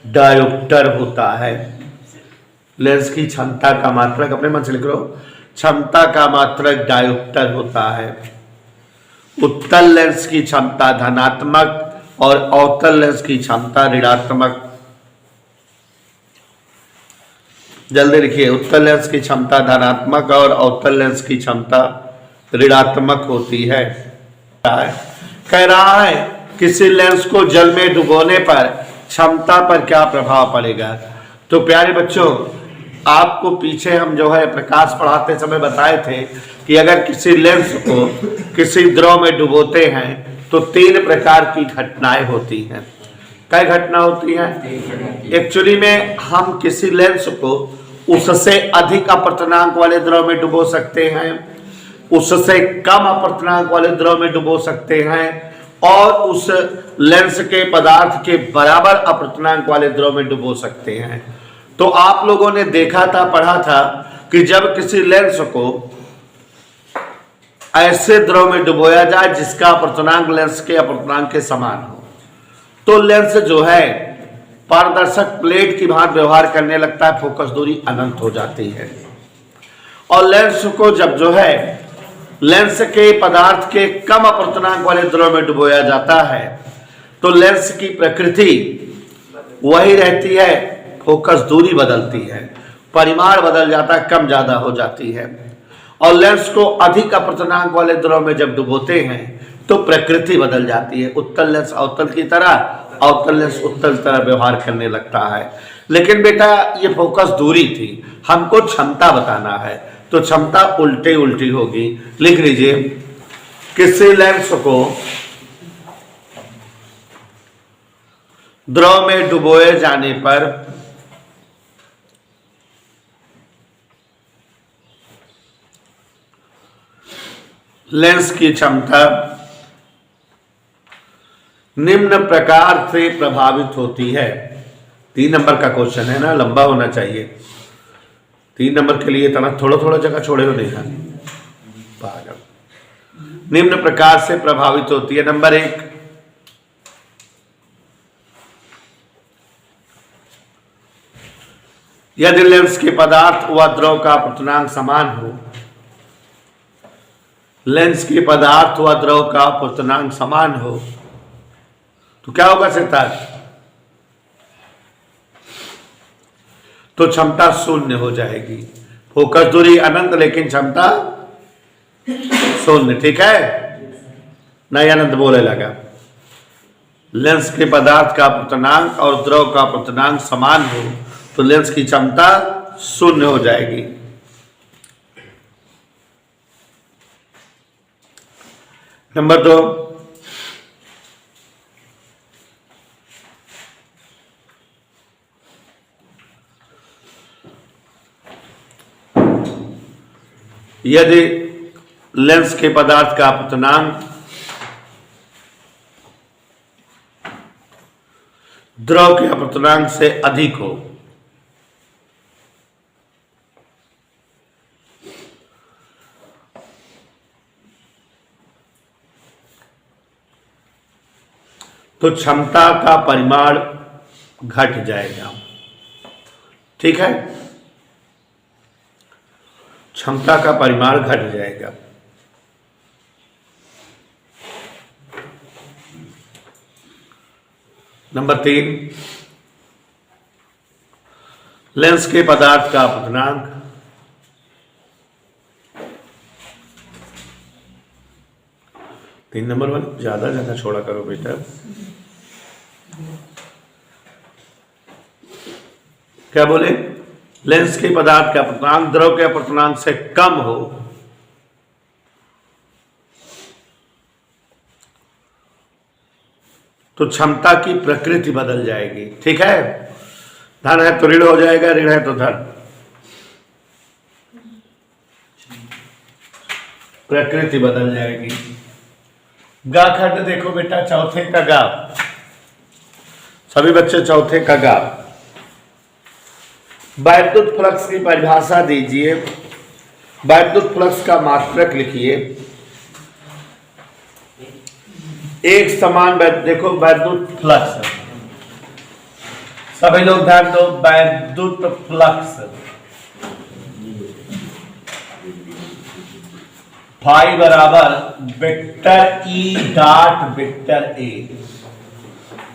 डायोप्टर होता है। लेंस की क्षमता का मात्रक, अपने मन से लिख लो, क्षमता का मात्रक डायोप्टर होता है। उत्तल लेंस की क्षमता धनात्मक और अवतल लेंस की क्षमता ऋणात्मक। जल्दी लिखिए, उत्तल लेंस की क्षमता धनात्मक और अवतल लेंस की क्षमता ऋणात्मक होती है। कह रहा है किसी लेंस को जल में डुबोने पर क्षमता पर क्या प्रभाव पड़ेगा? तो प्यारे बच्चों, आपको पीछे हम जो है प्रकाश पढ़ाते समय बताए थे कि अगर किसी लेंस को किसी द्रव में डुबोते हैं तो 3 प्रकार की घटनाएं होती हैं। क्या घटना होती है? एक्चुअली में हम किसी लेंस को उससे अधिक अपवर्तनांक वाले द्रव में डुबो सकते हैं, उससे कम अपवर्तनांक वाले द्रव में डुबो सकते हैं, और उस लेंस के पदार्थ के बराबर अपवर्तनांक वाले द्रव में डुबो सकते हैं। तो आप लोगों ने देखा था, पढ़ा था कि जब किसी लेंस को ऐसे द्रव में डुबोया जाए जिसका अपवर्तनांक लेंस के अपवर्तनांक के समान हो, तो लेंस जो है पारदर्शक प्लेट की भांति व्यवहार करने लगता है, फोकस दूरी अनंत हो जाती है। और लेंस को जब जो है लेंस के पदार्थ के कम अपवर्तनांक वाले द्रव में डुबोया जाता है तो लेंस की प्रकृति वही रहती है, फोकस दूरी बदलती है, परिमाण बदल जाता है, कम ज्यादा हो जाती है। और लेंस को अधिक अपवर्तनांक वाले द्रव में जब डुबोते हैं तो प्रकृति बदल जाती है। उत्तल लेंस अवतल की तरह, अवतल लेंस उत्तल तरह व्यवहार करने लगता है। लेकिन बेटा ये फोकस दूरी थी, हमको क्षमता बताना है, तो क्षमता उल्टी उल्टी होगी। लिख लीजिए, किसी लेंस को द्रव में डुबोए जाने पर लेंस की क्षमता निम्न प्रकार से प्रभावित होती है। 3 नंबर का क्वेश्चन है ना, लंबा होना चाहिए। 3 नंबर के लिए इतना थोड़ा थोड़ा जगह छोड़े हो देखा पागल। निम्न प्रकार से प्रभावित होती है। नंबर 1, यदि लेंस के पदार्थ व द्रव का अपवर्तनांक समान हो, लेंस के पदार्थ व द्रव का अपवर्तनांक समान हो तो क्या होगा सितार? तो क्षमता 0 हो जाएगी। फोकस दूरी अनंत लेकिन क्षमता 0। ठीक है? नहीं अनंत बोले लगा। लेंस के पदार्थ का अपवर्तनांक और द्रव का अपवर्तनांक समान हो तो लेंस की क्षमता 0 हो जाएगी। नंबर 2, यदि लेंस के पदार्थ का अपवर्तनांक द्रव के अपवर्तनांक से अधिक हो, तो क्षमता का परिमाण घट जाएगा। ठीक है, क्षमता का परिमाण घट जाएगा। नंबर 3, लेंस के पदार्थ का अपवर्तनांक तीन नंबर वाले ज्यादा छोड़ा करो बेटा। क्या बोले? लेंस के पदार्थ का अपवर्तनांक द्रव के अपवर्तनांक से कम हो तो क्षमता की प्रकृति बदल जाएगी। ठीक है, धन है तो ऋण हो जाएगा, ऋण है तो धन। प्रकृति बदल जाएगी। गा खंड देखो बेटा, चौथे का गा, सभी बच्चे चौथे का गा। वैद्युत फ्लक्स की परिभाषा दीजिए। वैद्युत फ्लक्स का मात्रक लिखिए। एक समान देखो वैद्युत फ्लक्स, सभी लोग ध्यान दो। वैद्युत फ्लक्स फाई बराबर vector E dot vector A.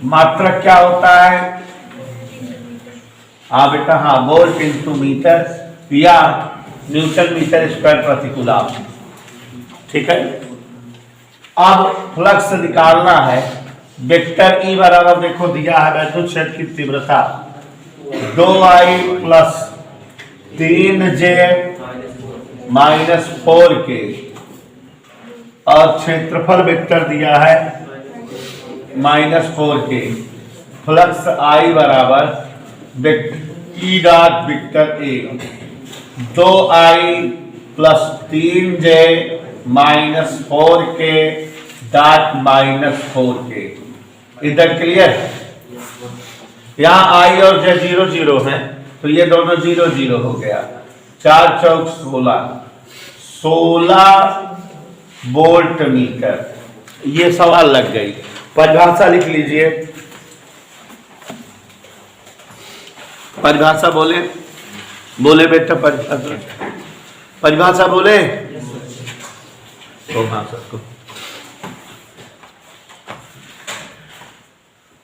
मात्रक क्या होता है? हाँ बेटा, हाँ, वोल्ट इंटू मीटर या न्यूटन मीटर स्क्वायर प्रति कूलम। ठीक है, अब फ्लक्स निकालना है। वेक्टर ई बराबर देखो दिया है वैद्युत क्षेत्र की तीव्रता 2I plus 3J minus 4K और क्षेत्रफल वेक्टर दिया है -4K। फ्लक्स I बराबर E dot vector A 2I plus 3J minus 4K dot minus 4K। इधर क्लियर? यहां I और J 0 0 है तो ये दोनों 0 0 हो गया। 4 चौक 16 वोल्ट मीटर। ये सवाल लग गई। परिभाषा लिख लीजिए। परिभाषा बोले, बोले बेटा, परिभाषा बोले।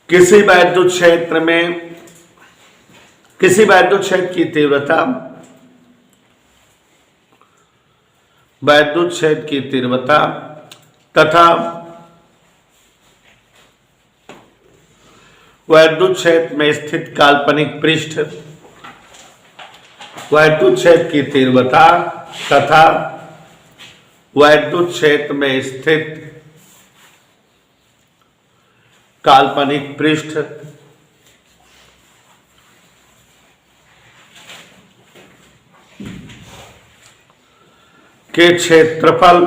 किसी वैद्युत क्षेत्र में, किसी वैद्युत क्षेत्र की तीव्रता, वैद्युत क्षेत्र की तीव्रता तथा वैद्युत क्षेत्र में स्थित काल्पनिक पृष्ठ, वैद्युत क्षेत्र की तीव्रता तथा वैद्युत क्षेत्र में स्थित काल्पनिक पृष्ठ के क्षेत्रफल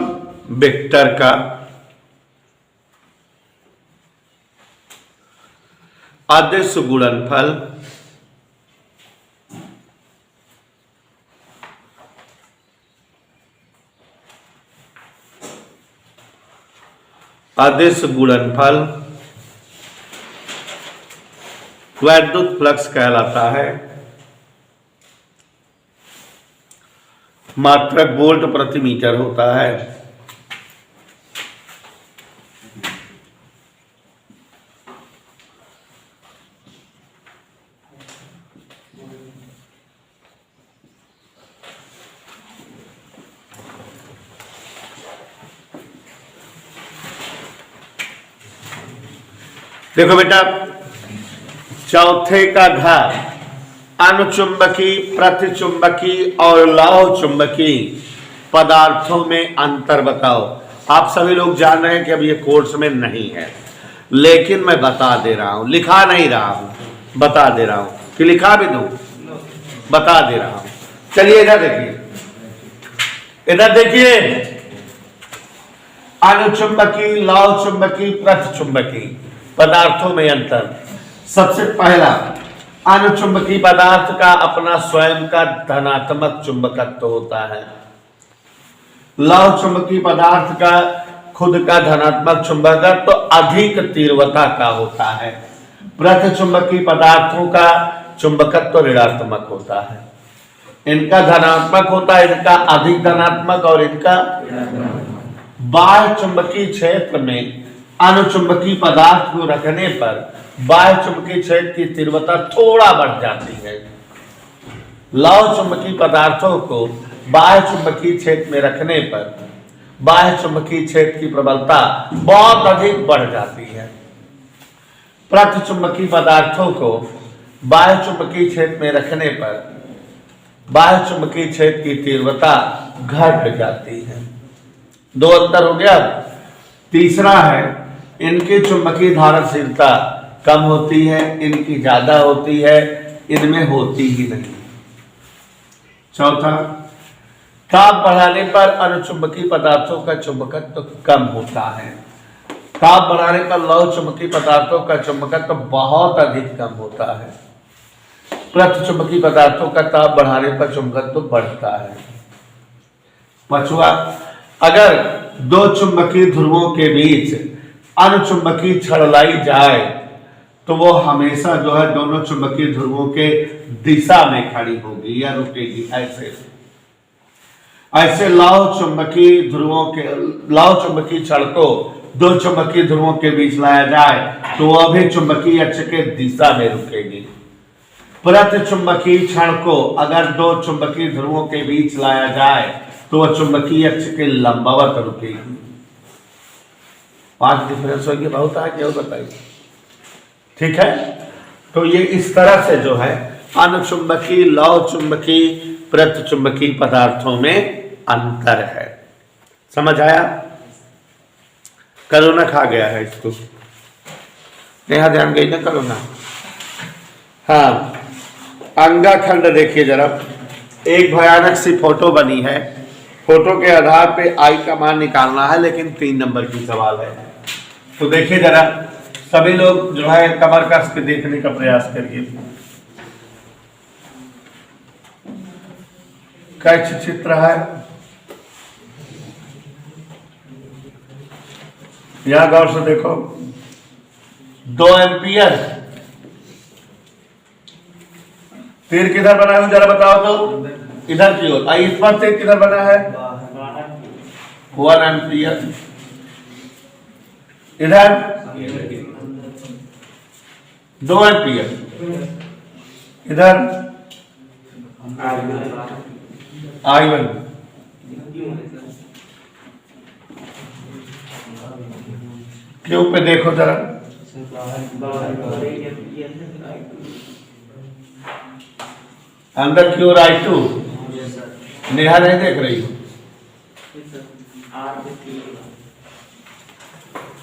वेक्टर का अदिश गुणनफल अदिश गुणनफल वैद्युत फ्लक्स कहलाता है। मात्रक वोल्ट प्रति मीटर होता है। देखो बेटा, चौथे का घ अनुचुंबकी, प्रतिचुंबकी और लौह चुंबकी पदार्थों में अंतर बताओ। आप सभी लोग जान रहे हैं कि अब ये कोर्स में नहीं है, लेकिन मैं बता दे रहा हूं, लिखा नहीं रहा हूं, बता दे रहा हूं। कि लिखा भी दूं, बता दे रहा हूं। चलिए इधर देखिए, इधर देखिए। अनुचुंबकी, लौह चुंबकी, प्रतिचुंबकी पदार्थों में अंतर। सबसे पहला, अनुचुंबकीय पदार्थ का अपना स्वयं का धनात्मक चुंबकत्व होता है। लौह चुंबकीय पदार्थ का खुद का धनात्मक चुंबकत्व अधिक तीव्रता का होता है। पृथ्वी चुंबकीय पदार्थों का चुंबकत्व ऋणात्मक होता है। इनका धनात्मक होता है, इनका अधिक धनात्मक और इनका बाह्य चुंबकीय क्षेत्र में अनुचुंबकीय पदार्थ को रखने पर बाह्य चुंबकीय क्षेत्र की तीव्रता थोड़ा बढ़ जाती है। लौह चुंबकीय पदार्थों को बाह्य चुंबकीय क्षेत्र में रखने पर बाह्य चुंबकीय क्षेत्र की प्रबलता बहुत अधिक बढ़ जाती है। पृथ्वी चुंबकीय पदार्थों को बाह्य चुंबकीय क्षेत्र में रखने पर बाह्य चुंबकीय क्षेत्र की तीव्रता घट जाती है। दो अंतर हो गया। तीसरा है, इनकी चुंबकीय धारणशीलता कम होती है, इनकी ज्यादा होती है, इनमें होती ही नहीं। चौथा, ताप बढ़ाने पर अनुचुंबकीय पदार्थों का चुंबकत्व कम होता है। ताप बढ़ाने पर लौह चुंबकीय पदार्थों का चुंबकत्व बहुत अधिक कम होता है। पृथ्वी चुंबकीय पदार्थों का ताप बढ़ाने पर चुंबकत्व बढ़ता है। पांचवा, अगर दो चुंबकीय ध्रुवों के बीच अनुचुंबकीय छड़ लाई जाए तो वो हमेशा जो है दोनों चुंबकीय ध्रुवों के दिशा में खड़ी होगी या रुकेगी। ऐसे लौह चुंबकीय छड़ को दो चुंबकीय ध्रुवों के बीच लाया जाए तो वह भी चुंबकीय अक्ष के दिशा में रुकेगी। पृथ्वी चुंबकीय छड़ को अगर दो चुंबकीय ध्रुवों के बीच लाया जाए तो वह चुंबकीय अक्ष के लंबवत रुकेगी। 5 डिफरेंस होगी, बहुत आ गया बताइए। ठीक है, तो ये इस तरह से जो है अनुचुंबकीय, लौह चुंबकीय, पृथ्वी चुंबकीय पदार्थों में अंतर है। समझ आया? कोरोना खा गया है इसको, यहाँ ध्यान गई ना कोरोना। हाँ, अंगाखंड देखिए जरा। एक भयानक सी फोटो बनी है। फोटो के आधार पे आई का मान निकालना है, लेकिन 3 नंबर की सवाल है। तो देखिए जरा, सभी लोग जो है कमर कस के देखने का प्रयास करिए। कैसे चित्र है, यहां गौर से देखो। 2 एम्पियर तीर किधर बना है जरा बताओ तो, इधर की ओर। इस पर तीर किधर बना है, 1 एम्पियर। इधर 2 एम्पियर, इधर I1। क्यों पे देखो जरा, अंदर की ओर I2। नेहा नहीं देख रही हो?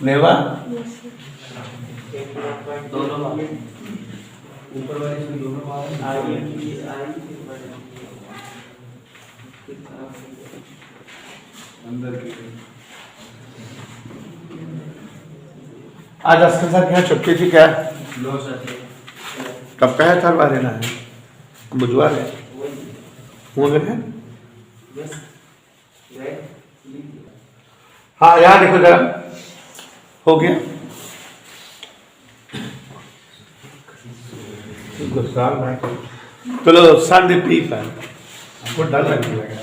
नेवा आज अस्कर सर क्या छुट्टी थी क्या? कब कहा था बारे ना है, बुधवार है, हाँ यहाँ देखो जरा, हो गया। चलो संदीप है, आपको डर लगने लगा।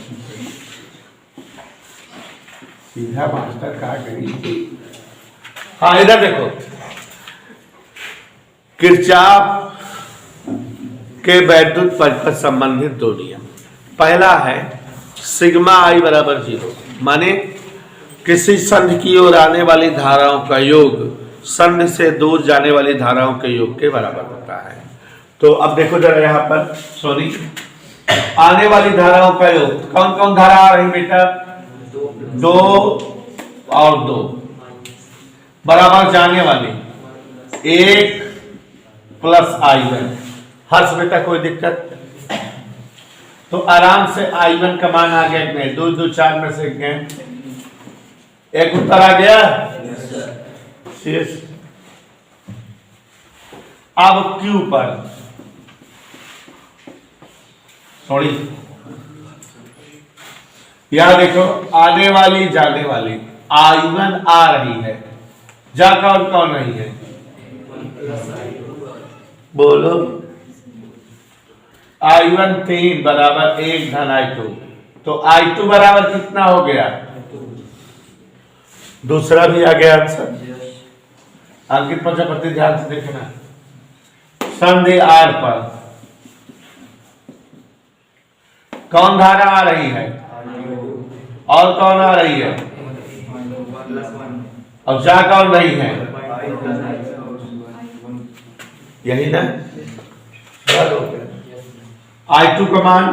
सीधा मास्टर कहा करी। हाँ इधर देखो, किरचॉफ के वैद्युत परिपथ संबंधित 2 नियम। पहला है सिग्मा आई बराबर 0, माने किसी संध की ओर आने वाली धाराओं का योग संध से दूर जाने वाली धाराओं के योग के बराबर होता है। तो अब देखो जरा यहाँ पर, सॉरी, आने वाली धाराओं का योग, कौन कौन धारा आ रही बेटा? 2 और 2 बराबर जाने वाली 1 प्लस I1। हर्ष बेटा कोई दिक्कत? तो आराम से I1 का मान आ गया, 2 2 4 में से एक उत्तर आ गया। शेष अब Q पर सॉरी, यहां देखो आने वाली जाने वाली I1 आ रही है, जा कौन कौन रही है, बोलो। I1 3 बराबर 1 धन I2, तो I2 बराबर कितना हो गया, दूसरा भी आ गया आंसर। अंकित प्रजापति ध्यान से देखना, संधि R पर कौन धारा आ रही है और कौन आ रही है, और जा कौन रही है, यही ना। I2 का मान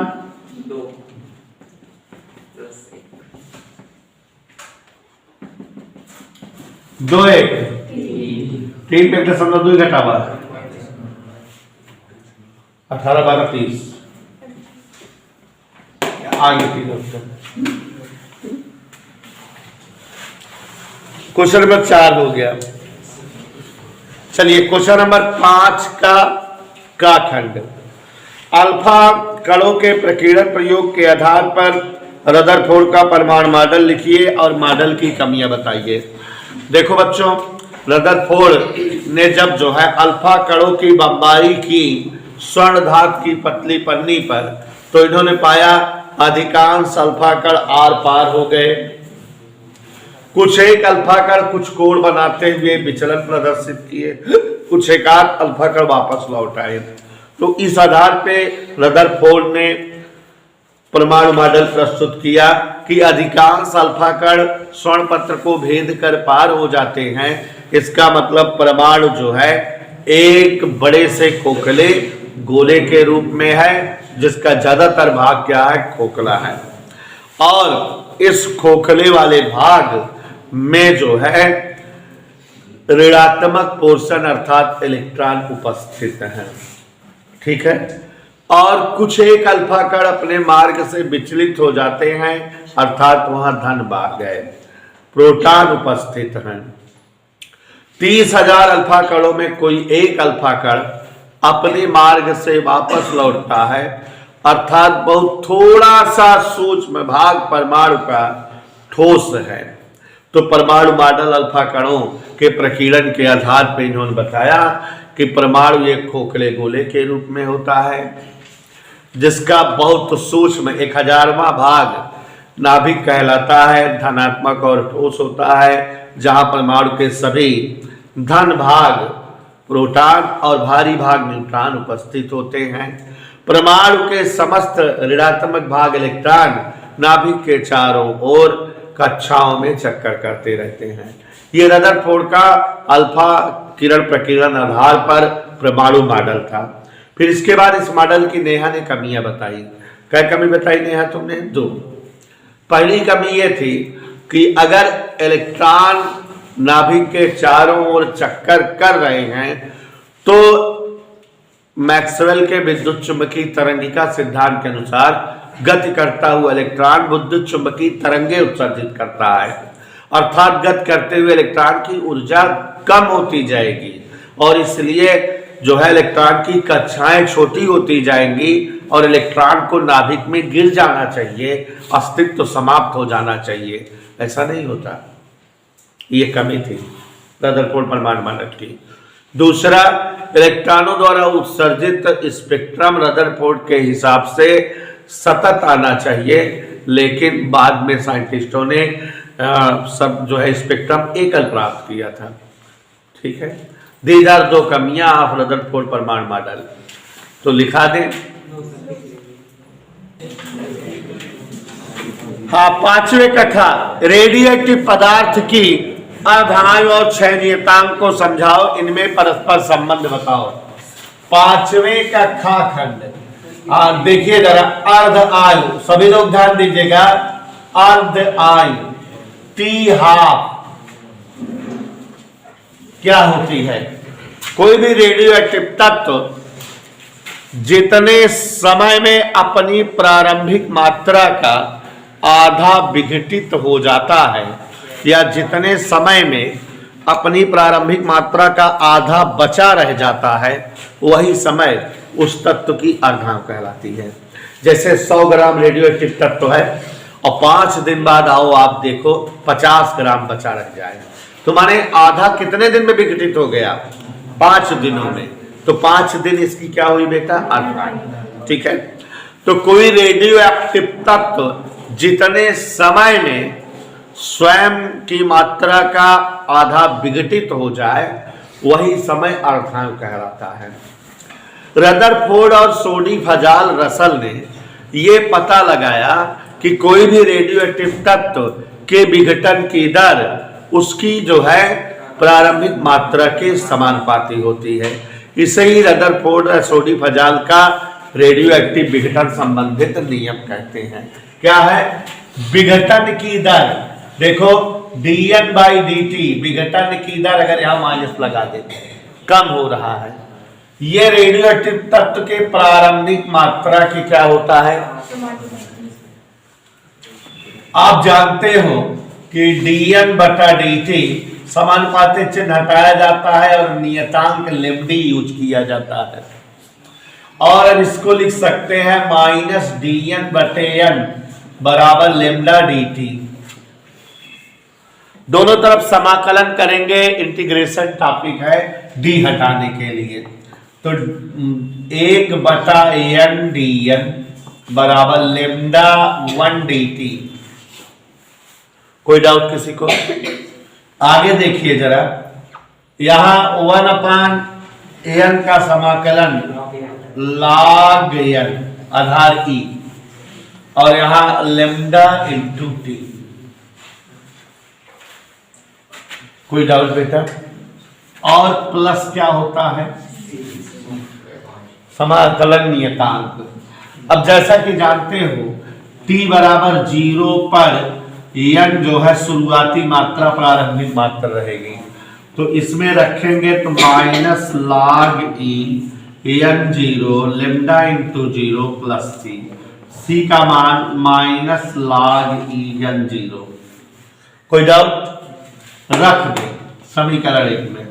2 1 3 पे 2 घटा 18 12 30 आगे 3 ऑप्शन। क्वेश्चन नंबर 4 हो गया। चलिए क्वेश्चन नंबर 5 का खंड, अल्फा कणों के प्रकीर्णन प्रयोग के आधार पर रदरफोर्ड का परमाणु मॉडल लिखिए और मॉडल की कमियां बताइए। देखो बच्चों, रदरफोर्ड ने जब जो है अल्फा कणों की बम्बाई की स्वर्ण धातु की पतली पन्नी पर, तो इन्होंने पाया अधिकांश अल्फा कण आर पार हो गए। कुछ एक अल्फा कण कुछ कोण बनाते हुए विचलन प्रदर्शित किए, कुछ एकाध अल्फा कण वापस लौट आए। तो इस आधार पे रदरफोर्ड ने परमाणु मॉडल प्रस्तुत किया कि अधिकांश अल्फा कण स्वर्ण पत्र को भेद कर पार हो जाते हैं। इसका मतलब परमाणु जो है एक बड़े से खोखले गोले के रूप में है, जिसका ज्यादातर भाग क्या है, खोखला है, और इस खोखले वाले भाग में जो है ऋणात्मक पोर्शन अर्थात इलेक्ट्रॉन उपस्थित है। ठीक है, और कुछ एक अल्फा कण अपने मार्ग से विचलित हो जाते हैं, अर्थात वहां धन भाग गए, प्रोटॉन उपस्थित हैं। 30,000 अल्फा कणों में कोई एक अल्फा कण अपने मार्ग से वापस लौटता है, अर्थात बहुत थोड़ा सा सूक्ष्म भाग परमाणु का ठोस है। तो परमाणु मॉडल अल्फा कणों के प्रकीर्णन के आधार पर इन्होंने बताया कि परमाणु एक खोखले गोले के रूप में होता है, जिसका बहुत सूक्ष्म 1000वां भाग नाभिक कहलाता है, धनात्मक और ठोस होता है, जहां परमाणु के सभी धन भाग प्रोटॉन और भारी भाग न्यूट्रॉन उपस्थित होते हैं। परमाणु के समस्त ऋणात्मक भाग इलेक्ट्रॉन नाभिक के चारों ओर कक्षाओं में चक्कर करते रहते हैं। ये रदरफोर्ड का अल्फा किरण प्रकीर्णन आधार पर परमाणु मॉडल था। फिर इसके बाद इस मॉडल की नेहा ने कमियां बताई। क्या कमी बताई नेहा तुमने? 2। पहली कमी ये थी कि अगर इलेक्ट्रॉन नाभिक के चारों ओर चक्कर कर रहे हैं तो मैक्सवेल के विद्युत चुंबकीय तरंगिका सिद्धांत के अनुसार गति करता हुआ इलेक्ट्रॉन विद्युत चुंबकीय तरंगे उत्सर्जित करता है, अर्थात गति करते हुए इलेक्ट्रॉन की ऊर्जा कम होती जाएगी और इसलिए जो है इलेक्ट्रॉन की कक्षाएं छोटी होती जाएंगी और इलेक्ट्रॉन को नाभिक में गिर जाना चाहिए, अस्तित्व समाप्त हो जाना चाहिए। ऐसा नहीं होता, ये कमी थी रदरफोर्ड परमाणु मॉडल की। दूसरा, इलेक्ट्रॉनों द्वारा उत्सर्जित स्पेक्ट्रम रदरफोर्ड के हिसाब से सतत आना चाहिए, लेकिन बाद में साइंटिस्टों ने सब जो है स्पेक्ट्रम एकल प्राप्त किया था। ठीक है, दीज आर 2 कमियां ऑफ रदरफोर्ड परमाणु मॉडल। तो लिखा दें। हाँ, 5वें कक्षा रेडियो एक्टिव पदार्थ की अर्धायु और क्षयनीयतांक को समझाओ, इनमें परस्पर संबंध बताओ। 5वें कक्षा खंड देखिए जरा, अर्ध आयु, सभी लोग ध्यान दीजिएगा, अर्ध आयु T12 क्या होती है? कोई भी रेडियो एक्टिव तत्व जितने समय में अपनी प्रारंभिक मात्रा का आधा विघटित हो जाता है या जितने समय में अपनी प्रारंभिक मात्रा का आधा बचा रह जाता है, वही समय उस तत्व की अर्धांग कहलाती है। जैसे 100 ग्राम रेडियो एक्टिव तत्व है और 5 दिन बाद आओ आप देखो 50 ग्राम बचा रह जाए, तो माने आधा कितने दिन में विघटित हो गया? 5 दिनों में। तो 5 दिन इसकी क्या हुई बेटा? अर्धांग। ठीक है, तो कोई रेडियो एक्टिव तत्व जितने समय में स्वयं की मात्रा का आधा विघटित हो जाए, वही समय अर्धांग कहलाता है। रदरफोर्ड और सोडी फजाल रसल ने ये पता लगाया कि कोई भी रेडियो एक्टिव तत्व के विघटन की दर उसकी जो है प्रारंभिक मात्रा के समानुपाती होती है। इसे ही रदरफोर्ड और सोडी फजाल का रेडियो एक्टिव विघटन संबंधित नियम कहते हैं। क्या है? विघटन की दर, देखो dN/dt विघटन की दर, अगर यहां माइनस लगा देते कम हो रहा है, ये रेडियो एक्टिव तत्व के प्रारंभिक मात्रा की क्या होता है? आप जानते हो कि dN/dt समानुपाती चिन्ह हटाया जाता है और नियतांक लेमडी यूज किया जाता है, और अब इसको लिख सकते हैं -dN/n बराबर लेमडा dt। दोनों तरफ समाकलन करेंगे, इंटीग्रेशन टॉपिक है d हटाने के लिए, तो 1/n dN बराबर लेमडा 1 dt। कोई डाउट किसी को? आगे देखिए जरा, यहां 1/n का समाकलन log n आधार e, और यहां लेमडा इंटू टी। कोई डाउट बेटा? और प्लस क्या होता है? समाकलन नियतांक। अब जैसा कि जानते हो t बराबर 0 पर n जो है शुरुआती मात्रा प्रारंभिक मात्रा रहेगी, तो इसमें रखेंगे तो minus log e n0 lambda into 0 plus c का मान माइनस log e n0। कोई डाउट? रख दे समीकरण 1 में।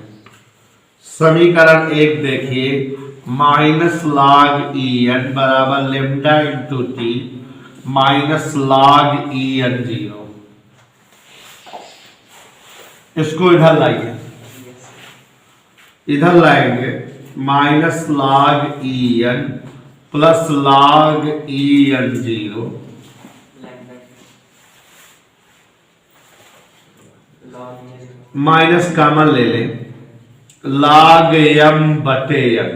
समीकरण 1 देखिए, माइनस log e n बराबर lambda into T minus log e n0। इसको इधर लाइए, इधर लाएंगे minus log e n plus log e n0 minus common ले लें, log m/n,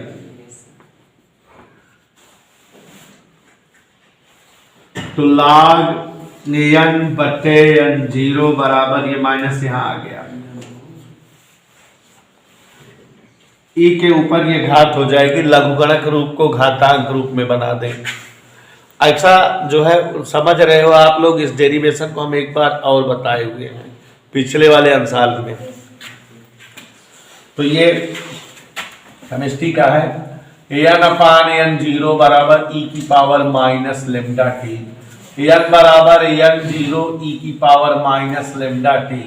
तो log n/n0 बराबर, ये माइनस यहां आ गया, e के ऊपर ये घात हो जाएगी, लघुगणक रूप को घातांक रूप में बना दें। ऐसा जो है समझ रहे हो आप लोग, इस डेरिवेशन को हम एक बार और बताए हुए हैं पिछले वाले अंशाल में। तो ये केमिस्ट्री का है, n/n0 बराबर e की power minus lambda T, n बराबर n0 e की पावर माइनस लेमडा टी।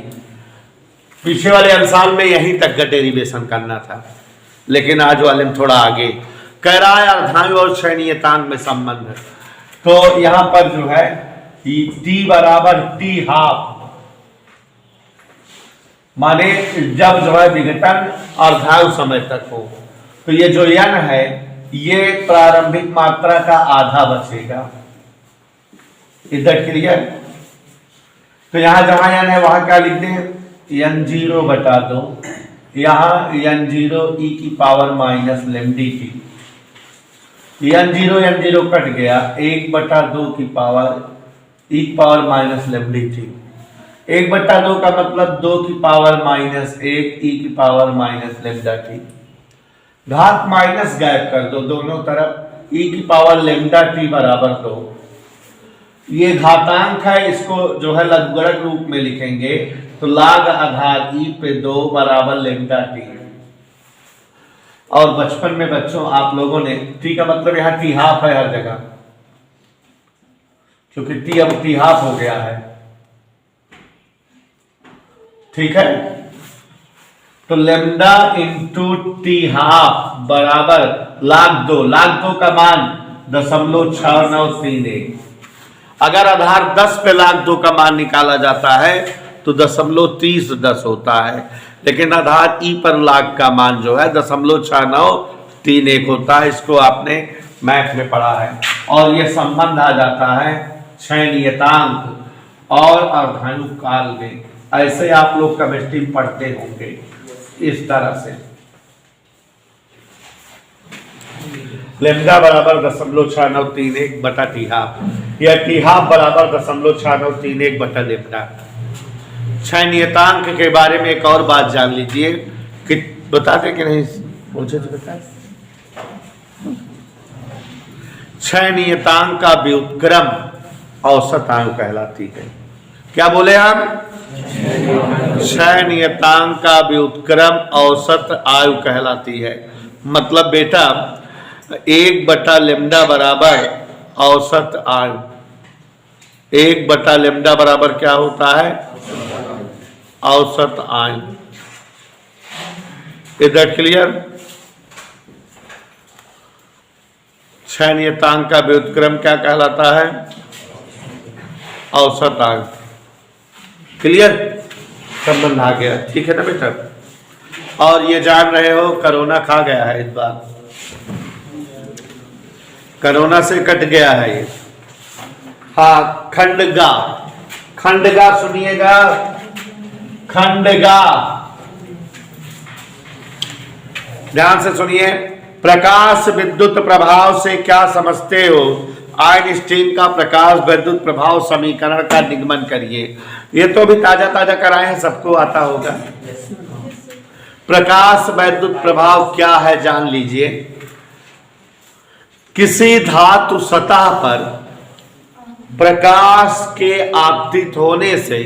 पीछे वाले अंशाल में यहीं तक का डेरिवेशन करना था, लेकिन आज वाले में थोड़ा आगे कह रहा है अर्धांग और श्रेणीयतांक में संबंध है। तो यहां पर जो है t बराबर t½ माने जब जो है विघटन अर्धांग समय तक हो, तो ये जो n है ये प्रारंभिक मात्रा का आधा बचेगा। इधर क्लियर? तो यहां जहां n है वहां क्या लिख दें? n0/2, यहां n0 e की power minus lambda t, n0 cut गया, 1/2 की पावर e की पावर माइनस लेमडी टी। 1/2 का मतलब 2 की पावर माइनस 1 e की पावर माइनस लेमडा टी। घात माइनस गायब कर दो दोनों तरफ, e की पावर लेमडा टी बराबर 2। ये घातांक है, इसको जो है लघुगणक रूप में लिखेंगे तो log आधार e पे 2 बराबर लेमडा टी। और बचपन में बच्चों आप लोगों ने t का मतलब यहां t½ है हर जगह, क्योंकि t अब t½ हो गया है। ठीक है, तो लेमडा इंटू टी हाफ बराबर लाख दो का मान 0.6931। अगर आधार 10 पे लाख 2 का मान निकाला जाता है तो 0.3010 होता है, लेकिन आधार ई पर लाख का मान जो है 0.6931 होता है। इसको आपने मैथ में पढ़ा है। और यह संबंध आ जाता है क्षय नियतांक और अर्धायु काल में। ऐसे आप लोग केमिस्ट्री पढ़ते होंगे इस तरह से। लेमडा बराबर 0.6931 बटा टी हाफ या टी हाफ बराबर 0.6931 बटा लेमडा। क्षय नियतांक के बारे में एक और बात जान लीजिए कि बताते कि नहीं, मुझे तो बताए। क्षय नियतांक का व्युत्क्रम औसत आयु कहलाती है। क्या बोले आप? क्षय नियतांक का व्युत्क्रम औसत आयु कहलाती है। मतलब बेटा 1 बटा लेमडा बराबर औसत आयु। 1 बटा लेमडा बराबर क्या होता है? औसत आयु। Is that clear? क्षय नियतांक का व्युत्क्रम क्या कहलाता है? औसत आयु। क्लियर? संबंध आ गया, ठीक है ना बेटा? और ये जान रहे हो कोरोना खा गया है इस बार, कोरोना से कट गया है ये। हाँ, खंडगा, खंडगा सुनिएगा, खंडगा ध्यान से सुनिए। प्रकाश विद्युत प्रभाव से क्या समझते हो? आइंस्टीन का प्रकाश विद्युत प्रभाव समीकरण का निगमन करिए। ये तो भी ताजा ताजा कराए हैं, सबको आता होगा। प्रकाश विद्युत प्रभाव क्या है जान लीजिए। किसी धातु सतह पर प्रकाश के आपतित होने से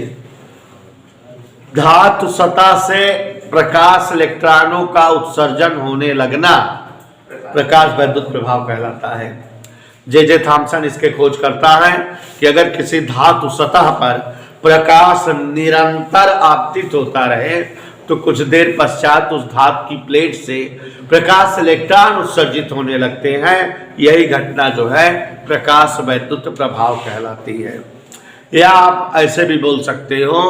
धातु सतह से प्रकाश इलेक्ट्रॉनों का उत्सर्जन होने लगना प्रकाश विद्युत प्रभाव कहलाता है। जे थॉमसन इसके खोज करता है कि अगर किसी धातु सतह पर प्रकाश निरंतर आपतित होता रहे तो कुछ देर पश्चात उस धातु की प्लेट से प्रकाश इलेक्ट्रॉन उत्सर्जित होने लगते हैं। यही घटना जो है प्रकाश विद्युत प्रभाव कहलाती है। या आप ऐसे भी बोल सकते हो,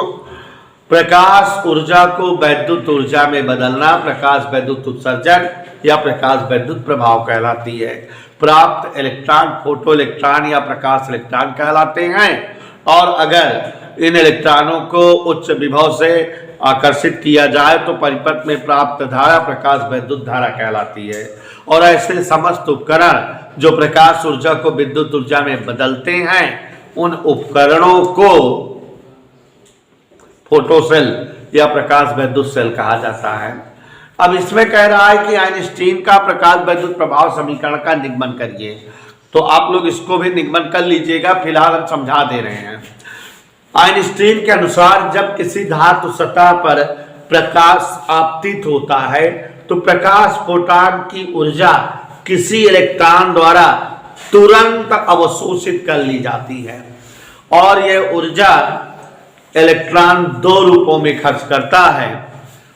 प्रकाश ऊर्जा को वैद्युत ऊर्जा में बदलना प्रकाश विद्युत उत्सर्जन या प्रकाश विद्युत प्रभाव कहलाती है। प्राप्त इलेक्ट्रॉन फोटो इलेक्ट्रॉन या प्रकाश इलेक्ट्रॉन कहलाते हैं। और अगर इन इलेक्ट्रॉनों को उच्च विभव से आकर्षित किया जाए तो परिपथ में प्राप्त धारा प्रकाश विद्युत धारा कहलाती है। और ऐसे समस्त उपकरण जो प्रकाश ऊर्जा को विद्युत ऊर्जा में बदलते हैं उन उपकरणों को फोटोसेल या प्रकाश विद्युत सेल कहा जाता है। अब इसमें कह रहा है कि आइंस्टीन का प्रकाश विद्युत प्रभाव समीकरण का निगमन करिए, तो आप लोग इसको भी निगमन कर लीजिएगा। फिलहाल हम समझा दे रहे हैं। आइंस्टीन के अनुसार जब किसी धातु सतह पर प्रकाश आपतित होता है तो प्रकाश फोटॉन की ऊर्जा किसी इलेक्ट्रॉन द्वारा तुरंत अवशोषित कर ली जाती है। और यह ऊर्जा इलेक्ट्रॉन दो रूपों में खर्च करता है।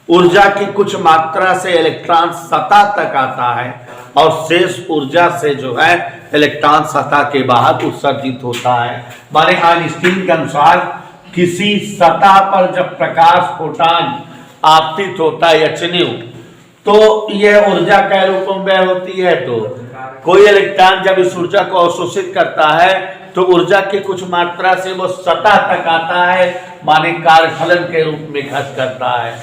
ऊर्जा की कुछ मात्रा से इलेक्ट्रॉन सतह तक आता है और शेष ऊर्जा से जो है इलेक्ट्रॉन सतह के बाहर उत्सर्जित होता है। माने आइंस्टीन के अनुसार किसी सतह पर जब प्रकाश फोटॉन आपतित होता है एचन्यू, तो यह ऊर्जा कै रूपों में होती है। तो कोई इलेक्ट्रॉन जब इस ऊर्जा को अवशोषित करता है तो ऊर्जा की कुछ मात्रा से वो सतह तक आता है, माने कार्यफलन के रूप में खर्च करता है।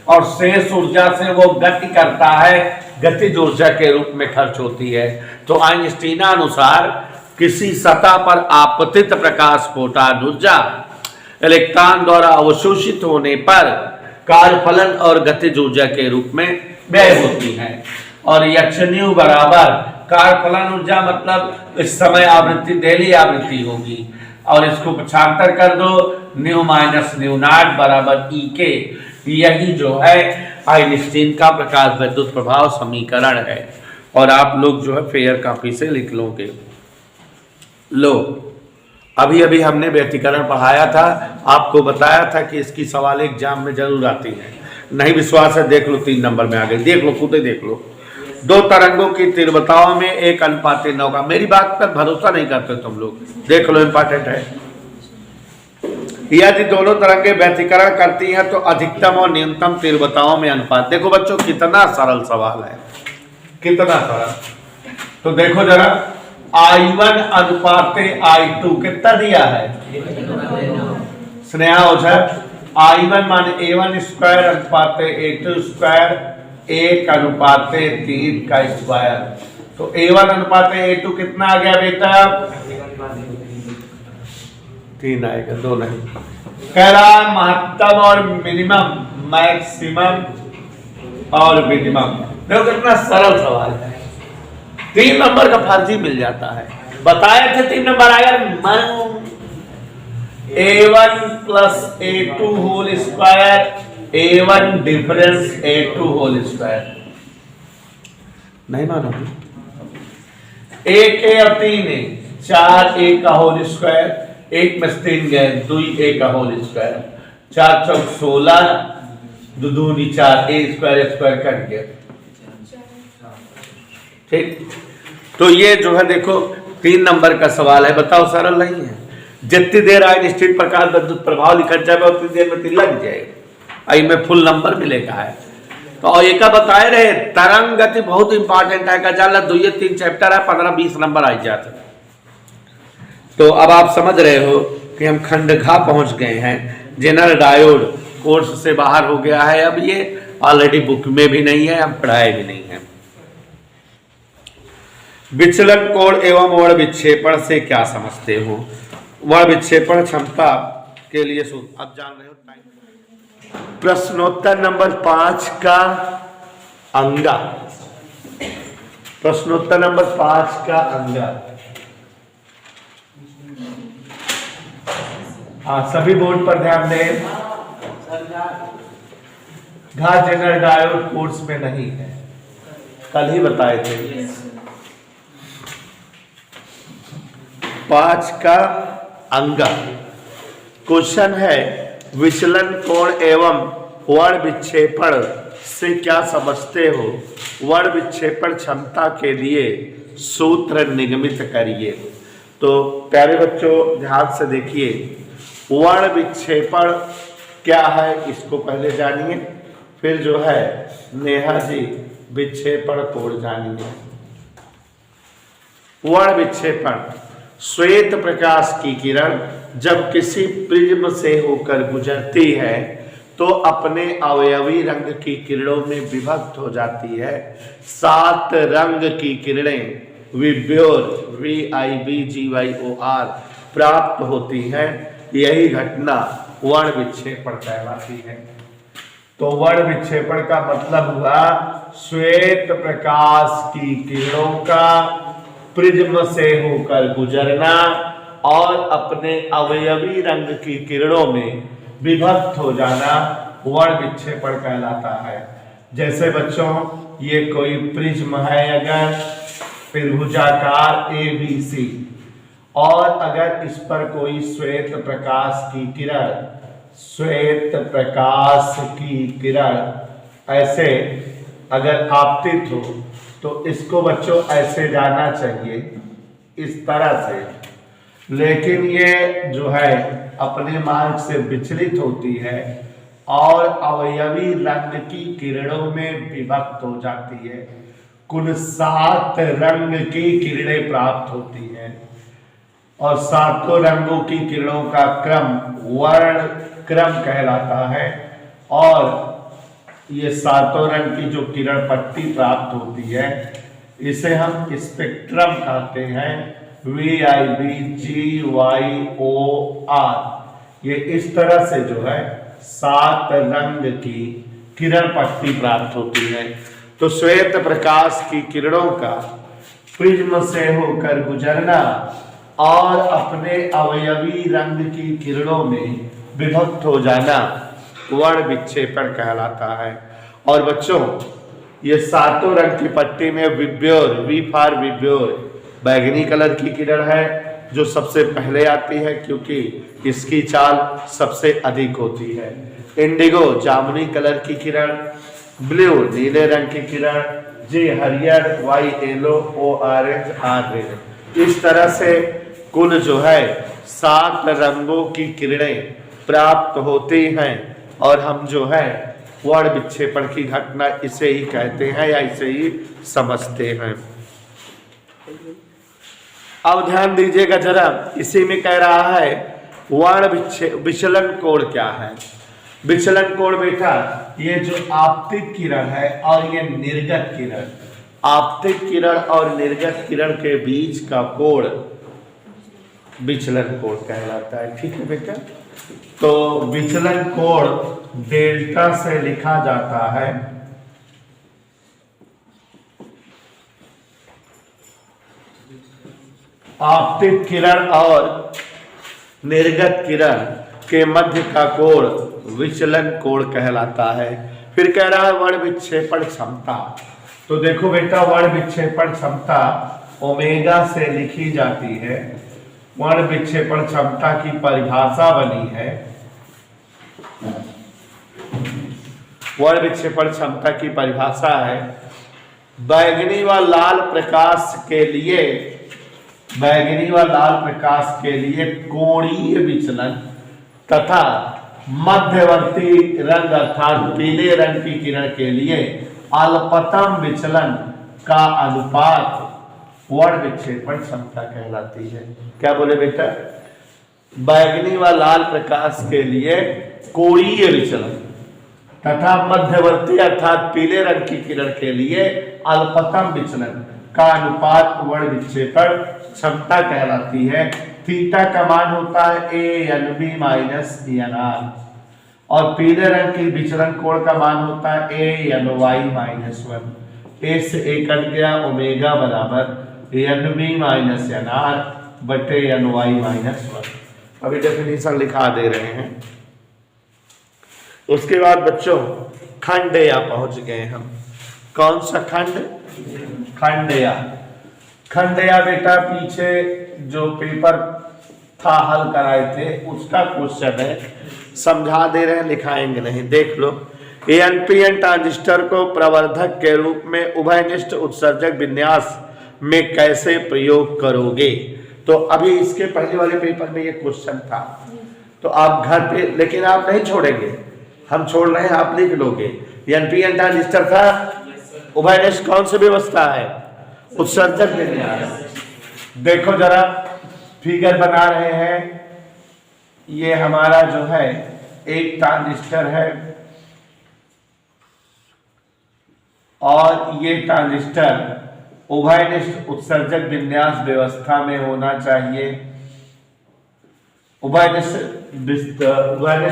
और शेष ऊर्जा से वो गति करता है, गतिज ऊर्जा के रूप में खर्च होती है। तो आइंस्टीन अनुसार किसी सतह पर आपतित प्रकाश फोटॉन ऊर्जा इलेक्ट्रॉन द्वारा अवशोषित होने पर कार्यफलन और गतिज ऊर्जा के रूप में व्यय होती है। और एचन्यू बराबर कार्यफलन ऊर्जा मतलब इस समय आवृत्ति डेली आवृत्ति होगी, और इसको पक्षांतर कर दो, न्यू माइनस न्यू नॉट बराबर ई के। यही जो है आइंस्टीन का प्रकाश विद्युत प्रभाव समीकरण है। और आप लोग जो है फेयर कॉपी से लिख लोगे। लो, अभी अभी हमने व्यतिकरण पढ़ाया था, आपको बताया था कि इसकी सवाल एग्जाम में जरूर आती है। नहीं विश्वास है देख लो, 3 नंबर में आ गई, देख लो, खुद ही देख लो। 2 तरंगों की तीव्रताओं में 1:9 का। मेरी बात पर भरोसा नहीं करते तुम लोग, देख लो, इंपॉर्टेंट है। यदि दोनों तरंगे व्यतिकरण करती हैं तो अधिकतम और न्यूनतम तीव्रताओं में अनुपात। देखो बच्चों कितना सरल सवाल है, कितना सरल। तो देखो जरा, I1 अनुपात I2 कितना दिया है? स्नेहा ओझा, I1 माने A1 स्क्वायर अनुपात A2 स्क्वायर 1:3 का स्क्वायर। तो A1 अनुपात A2 कितना आ गया बेटा? 3 आएगा, 2 नहीं। कह रहा है महत्तम और मिनिमम, मैक्सिमम और मिनिमम। देखो कितना सरल सवाल है, 3 नंबर का फर्जी मिल जाता है। बताए थे 3 नंबर आएगा। A1 plus A2 whole square, A1 difference A2 whole square. नहीं मानोगे? 1 और 3 है 4 A का होल स्क्वायर, 1 में 3 गए 2 A का होल स्क्वायर, 4 चौक 16, 2 दूनी 4, A स्क्वायर स्क्वायर कट गया। ठीक, तो ये जो है देखो 3 नंबर का सवाल है। बताओ सरल नहीं है? जितनी देर आइंस्टीन प्रकाश विद्युत प्रभाव लिखा जाएगा उतनी देर में 3 लग जाएगा, आई में फुल नंबर मिलेगा है। तो एक बताए रहे तरंग गति बहुत इंपॉर्टेंट है, जाला 2-3 चैप्टर है, 15-20 नंबर आ जाते। तो अब आप समझ रहे हो कि हम खंडघा पहुंच गए हैं। जेनरल डायोड कोर्स से बाहर हो गया है, अब ये ऑलरेडी बुक में भी नहीं है, अब पढ़ाए भी नहीं है। विचलन कोण एवं वर्ण विक्षेपण से क्या समझते हो? वर्ण विक्षेपण क्षमता के लिए अब जान रहे हो। टाइम प्रश्नोत्तर नंबर 5 का अंगा, प्रश्नोत्तर नंबर 5 का अंगा। हाँ, सभी बोर्ड पर ध्यान दें। घा जनरल डायोड कोर्स में नहीं है, कल ही बताए थे। 5 का अंगा क्वेश्चन है, विचलन कोण एवं वर्ण विक्षेपण से क्या समझते हो? वर्ण विक्षेपण क्षमता के लिए सूत्र निगमित करिए। तो प्यारे बच्चों ध्यान से देखिए, वर्ण विक्षेपण क्या है इसको पहले जानिए, फिर जो है नेहा जी विक्षेपण कोण जानिए। वर्ण विक्षेपण, श्वेत प्रकाश की किरण जब किसी प्रिज्म से होकर गुजरती है तो अपने अवयवी रंग की किरणों में विभक्त हो जाती है। 7 रंग की किरणें विब्योर VIBGYOR प्राप्त होती है। यही घटना वर्ण विक्षेपण कहलाती है। तो वर्ण विक्षेपण का मतलब हुआ श्वेत प्रकाश की किरणों का प्रिज्म से होकर गुजरना और अपने अवयवी रंग की किरणों में विभक्त हो जाना वर्ण विक्षेपण कहलाता है। जैसे बच्चों ये कोई प्रिज्म है, अगर त्रिभुजाकार ABC और अगर इस पर कोई श्वेत प्रकाश की किरण, श्वेत प्रकाश की किरण ऐसे अगर आपतित हो तो इसको बच्चों ऐसे जाना चाहिए, इस तरह से। लेकिन ये जो है अपने मार्ग से विचलित होती है और अवयवी रंग की किरणों में विभक्त हो जाती है। कुल 7 रंग की किरणें प्राप्त होती हैं और 7 रंगों की किरणों का क्रम वर्ण क्रम कहलाता है। और ये 7 रंग की जो किरण पट्टी प्राप्त होती है इसे हम स्पेक्ट्रम कहते हैं, VIBGYOR। ये इस तरह से जो है 7 रंग की किरण पट्टी प्राप्त होती है। तो श्वेत प्रकाश की किरणों का प्रिज्म से होकर गुजरना और अपने अवयवी रंग की किरणों में विभक्त हो जाना वर्ण विक्षेपण कहलाता है। और बच्चों ये 7 रंग की पट्टी में विब्योर, V फॉर विब्योर, बैगनी कलर की किरण है जो सबसे पहले आती है क्योंकि इसकी चाल सबसे अधिक होती है। इंडिगो जामुनी कलर की किरण, ब्लू नीले रंग की किरण, जी हरियर, Y yellow, O orange, R red. इस तरह से कुल जो है 7 रंगों की किरणें प्राप्त होती हैं और हम जो है वर्ण विक्षेपण की घटना इसे ही कहते हैं या इसे ही समझते हैं। अब ध्यान दीजिएगा जरा, इसी में कह रहा है वर्ण विचलन कोण क्या है। विचलन कोण बेटा ये जो आपतित किरण है और ये निर्गत किरण, आपतित किरण और निर्गत किरण के बीच का कोण विचलन कोण कहलाता है। ठीक है बेटा, तो विचलन कोण डेल्टा से लिखा जाता है आपतित किरण और निर्गत किरण के मध्य का कोण विचलन कोण कहलाता है। फिर कह रहा है वर्ण विक्षेपण क्षमता। तो देखो बेटा वर्ण विक्षेपण क्षमता ओमेगा से लिखी जाती है। वर्ण विक्षेपण क्षमता की परिभाषा बनी है, वर्ण विक्षेपण क्षमता की परिभाषा है बैगनी व लाल प्रकाश के लिए, बैगनी व लाल प्रकाश के लिए कोणीय विचलन तथा मध्यवर्ती रंग अर्थात पीले रंग की किरण के लिए अल्पतम विचलन का अनुपात वर्ण विक्षेपण क्षमता कहलाती है। क्या बोले बेटा, बैगनी व लाल प्रकाश के लिए कोणीय विचलन तथा मध्यवर्ती अर्थात पीले रंग की किरण के लिए अल्पतम विचलन का अनुपात वर्ण विक्षेपण क्षमता कहलाती है। थीटा का मान होता है ANB माइनस ANR और पीले रंग की विचलन कोण का मान होता है ANY माइनस 1। A से A कट गया, ओमेगा बराबर ANB माइनस ANR बटे ANY माइनस 1। अभी डेफिनेशन लिखा दे रहे हैं। उसके बाद बच्चों खंडेया पहुंच गए हम। कौन सा खंड? खंडेया। खंडेया बेटा पीछे जो पेपर था हल कराए थे उसका क्वेश्चन है, समझा दे रहे हैं, लिखाएंगे नहीं। देख लो, एनपीएन ट्रांजिस्टर को प्रवर्धक के रूप में उभयनिष्ठ उत्सर्जक विन्यास में कैसे प्रयोग करोगे। तो अभी इसके पहले वाले पेपर में ये क्वेश्चन था, तो आप घर पे, लेकिन आप नहीं छोड़ेंगे, हम छोड़ रहे हैं, आप लिख लोगे। एनपीएन ट्रांजिस्टर था, उभयनिष्ठ कौन सी व्यवस्था है? उत्सर्जक विन्यास। देखो जरा फिगर बना रहे हैं, ये हमारा जो है एक ट्रांजिस्टर है और ये ट्रांजिस्टर उभयनिष्ठ उत्सर्जक विन्यास व्यवस्था में होना चाहिए। उभयनिष्ठ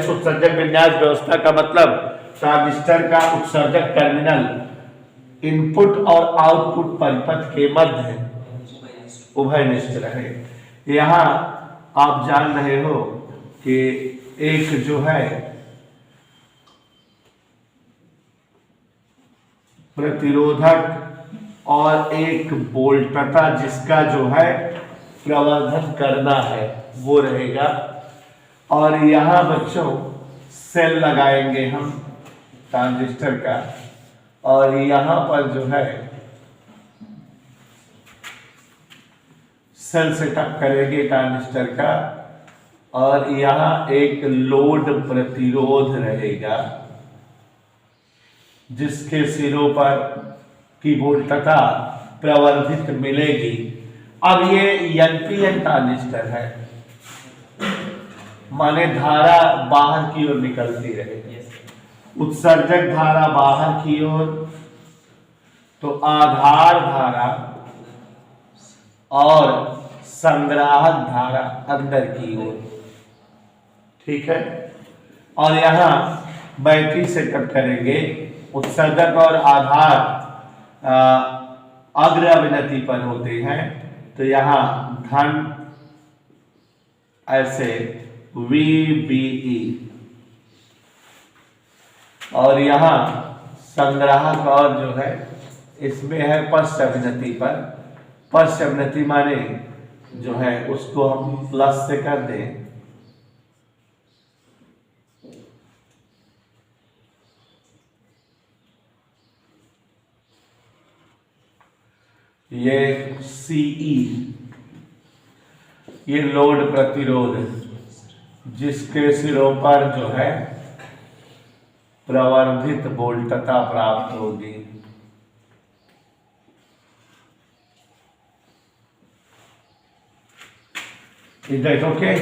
उत्सर्जक विन्यास व्यवस्था का मतलब ट्रांजिस्टर का उत्सर्जक टर्मिनल इनपुट और आउटपुट परिपथ के मध्य उभयनिष्ठ रहे। यहाँ आप जान रहे हो कि एक जो है प्रतिरोधक और एक वोल्टता जिसका जो है प्रवर्धन करना है वो रहेगा। और यहाँ बच्चों सेल लगाएंगे हम ट्रांजिस्टर का, और यहाँ पर जो है सेल सेटअप करेंगे ट्रांजिस्टर का, और यहाँ एक लोड प्रतिरोध रहेगा जिसके सिरों पर की वोल्टता प्रवर्धित मिलेगी। अब ये एनपीएन ट्रांजिस्टर है, माने धारा बाहर की ओर निकलती रहेगी, उत्सर्जक धारा बाहर की ओर, तो आधार धारा और संग्राहक धारा अंदर की ओर। ठीक है, और यहां बैटरी सेटअप करेंगे। उत्सर्जक और आधार अग्र अवनति पर होते हैं, तो यहां धन ऐसे VBE, और यहां संग्राहक और जो है इसमें है पश्च अवनति पर। पश्च अवनति माने जो है उसको हम प्लस से कर दें, ये CE, ये लोड प्रतिरोध जिसके सिरों पर जो है प्रवर्धित वोल्टता प्राप्त होगी। Is that okay?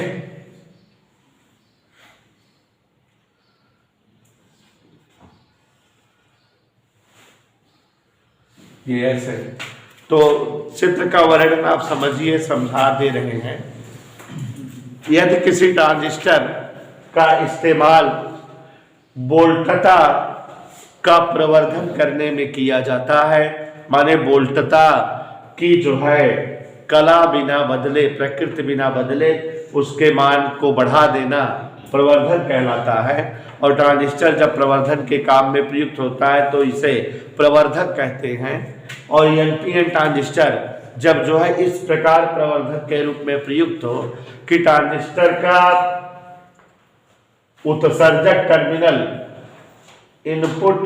ये ऐसे तो चित्र का वर्णन आप समझिए, समझा दे रहे हैं। यदि किसी ट्रांजिस्टर का इस्तेमाल वोल्टता का प्रवर्धन करने में किया जाता है, माने वोल्टता की जो है कला बिना बदले, प्रकृति बिना बदले उसके मान को बढ़ा देना प्रवर्धन कहलाता है। और ट्रांजिस्टर जब प्रवर्धन के काम में प्रयुक्त होता है तो इसे प्रवर्धक कहते हैं। और एनपीएन ट्रांजिस्टर जब जो है इस प्रकार प्रवर्धक के रूप में प्रयुक्त हो कि ट्रांजिस्टर का उत्सर्जक टर्मिनल इनपुट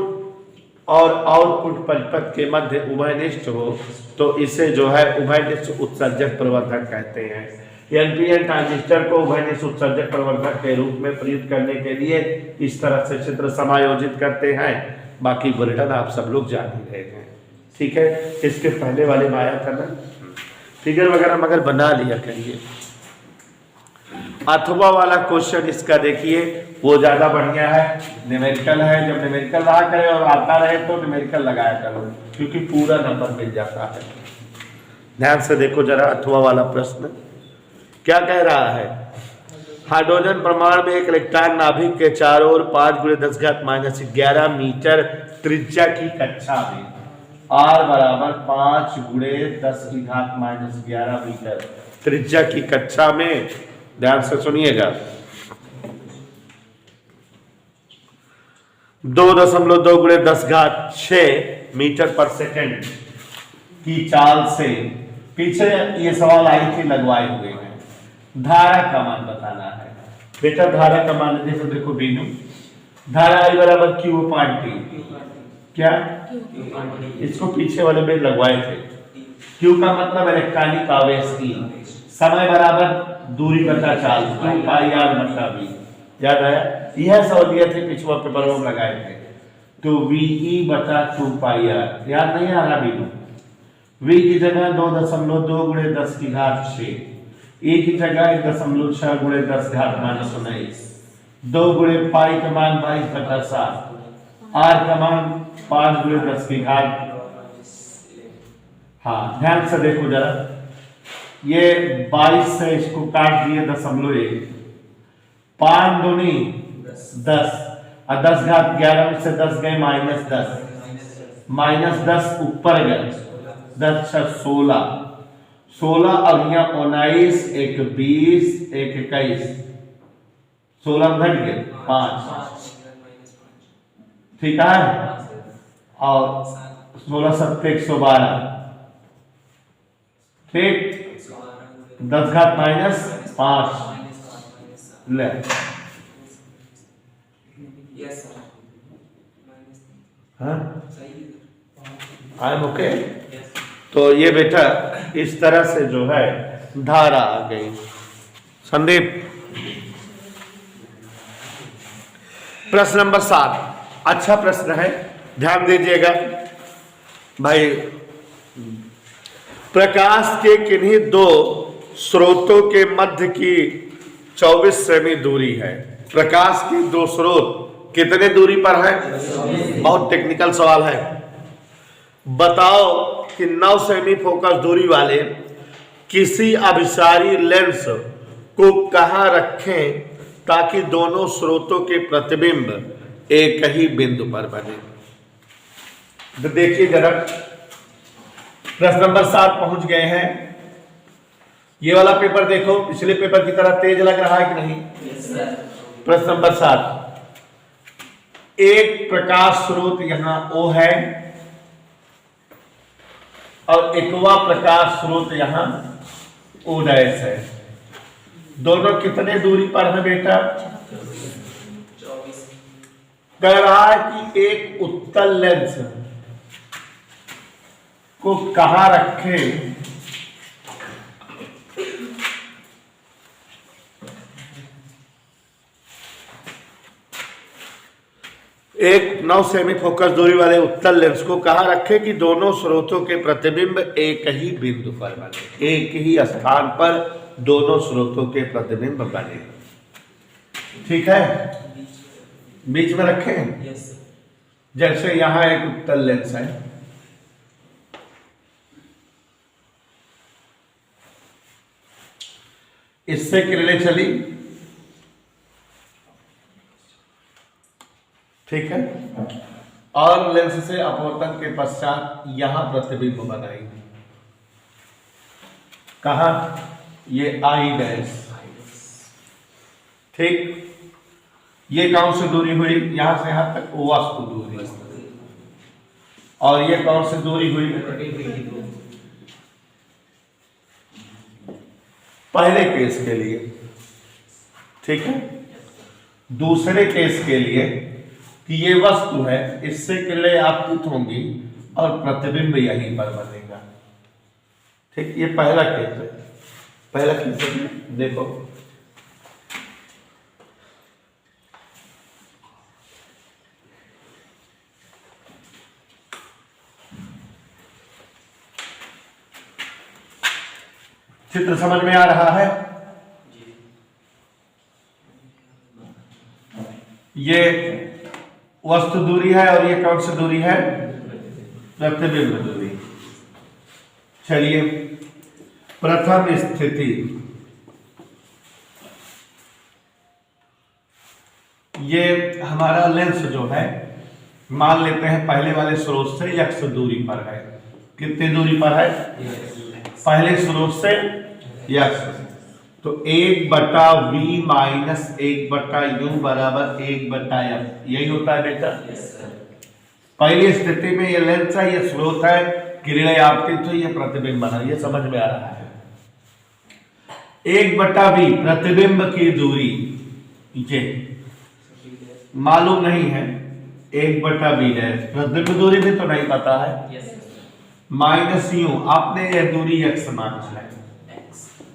और आउटपुट परिपथ के मध्य उभयनिष्ठ हो, तो इसे जो है उभयनिष्ठ उत्सर्जक प्रवर्धक कहते हैं। एनपीएन ट्रांजिस्टर को उभयनिष्ठ उत्सर्जक प्रवर्धक के रूप में प्रयुक्त करने के लिए इस तरह से चित्र समायोजित करते हैं। बाकी वर्णन आप सब लोग जान ही रहे हैं, ठीक है। इसके पहले वाले में आया था ना, फिगर वगैरह मगर बना लिया करिए। अथवा वाला क्वेश्चन इसका देखिए, वो ज्यादा बढ़िया है, न्यूमेरिकल है। जब न्यूमेरिकल रहा करे और आता रहे तो न्यूमेरिकल लगाया करो, क्योंकि पूरा नंबर मिल जाता है। ध्यान से देखो जरा, अथवा वाला प्रश्न क्या कह रहा है। हाइड्रोजन परमाणु में एक इलेक्ट्रॉन नाभिक के चारों ओर 5×10⁻11 मीटर त्रिज्या की कक्षा में R बराबर 5×10⁻11 मीटर त्रिज्या की कक्षा में, ध्यान से सुनिएगा, 2.2×10⁶ मीटर पर सेकंड की चाल से, पीछे ये सवाल आई थी लगवाए हुए हैं, धारा का मान बताना है। बेटा धारा का मान देखो बीनू, धारा I बराबर Q/T, क्या इसको पीछे वाले में लगवाए थे। Q का मतलब इलेक्ट्रॉनिक आवेश की, समय बराबर दूरी बटा चाल 2πr/v, याद है। यह सवाल दिए थे पिछले पेपर में लगाए थे। तो VE/2πr याद नहीं आ रहा बीनू। V की जगह 2.2×10⁶, E की जगह 1.6×10⁻19, 2 का मान 22/7, R का मान 5×10⁻। हाँ ध्यान से देखो जरा, ये 22 से इसको काट दिए 0.1, 5 दूनी 10 और 10⁻11 में से 10 गए -10, -10 ऊपर गए 10×6 16 और यहाँ 19, 1 20, 1 21, 16 घट गए 5, ठीक है। और 16 7 112, ठीक, 10⁻−5 ले आई एम ओके। तो ये बेटा इस तरह से जो है धारा आ गई। संदीप, प्रश्न नंबर 7 अच्छा प्रश्न है, ध्यान दीजिएगा भाई। प्रकाश के किन्हीं दो स्रोतों के मध्य की 24 सेमी दूरी है। प्रकाश के दो स्रोत कितने दूरी पर है? बहुत टेक्निकल सवाल है। बताओ कि 9 सेमी फोकस दूरी वाले किसी अभिसारी लेंस को कहां रखें ताकि दोनों स्रोतों के प्रतिबिंब एक ही बिंदु पर बने। तो देखिए जरा, प्रश्न नंबर 7 पहुंच गए हैं। ये वाला पेपर देखो, पिछले पेपर की तरह तेज लग रहा है कि नहीं? प्रश्न नंबर 7, एक प्रकाश स्रोत यहां O है और एकवा प्रकाश स्रोत यहां O' है। दोनों कितने दूरी पर है बेटा? 24। कह रहा है कि एक उत्तल लेंस को कहां रखे, एक 9 सेमी फोकस दूरी वाले उत्तल लेंस को कहां रखे कि दोनों स्रोतों के प्रतिबिंब एक ही बिंदु पर बने, एक ही स्थान पर दोनों स्रोतों के प्रतिबिंब बने। ठीक है, बीच में रखें। जैसे यहां एक उत्तल लेंस है, इससे किरणें चली, ठीक है, और लेंस से अपवर्तन के पश्चात यहां प्रतिबिंब बनाई। कहा, ये आई डैश, ठीक। ये कौन सी दूरी हुई, यहां से यहां तक वस्तु दूरी, और ये कौन सी दूरी हुई, पहले केस के लिए, ठीक है। दूसरे केस के लिए कि ये वस्तु है, इससे किरणें आपतित होंगी और प्रतिबिंब यहीं पर बनेगा, ठीक। ये पहला केस है, पहला केस है, देखो चित्र समझ में आ रहा है। ये वस्तु दूरी है और ये कौन सी दूरी है, प्रतिबिंब दूरी। चलिए, प्रथम स्थिति, ये हमारा लेंस जो है, मान लेते हैं पहले वाले स्रोत से x दूरी पर है। कितनी दूरी पर है, पहले स्रोत से x, तो 1/v माइनस 1/u बराबर 1/f, यही होता है बेटा। पहली स्थिति में ये लेंस है, ये स्रोत है, किरणें आपतित हुई, ये प्रतिबिंब बना, ये समझ में आ रहा है। 1/v प्रतिबिंब की दूरी, ये मालूम नहीं है, 1/v डैश प्रतिबिंब दूरी भी तो नहीं पता है, माइनस u, आपने यह दूरी x माना है,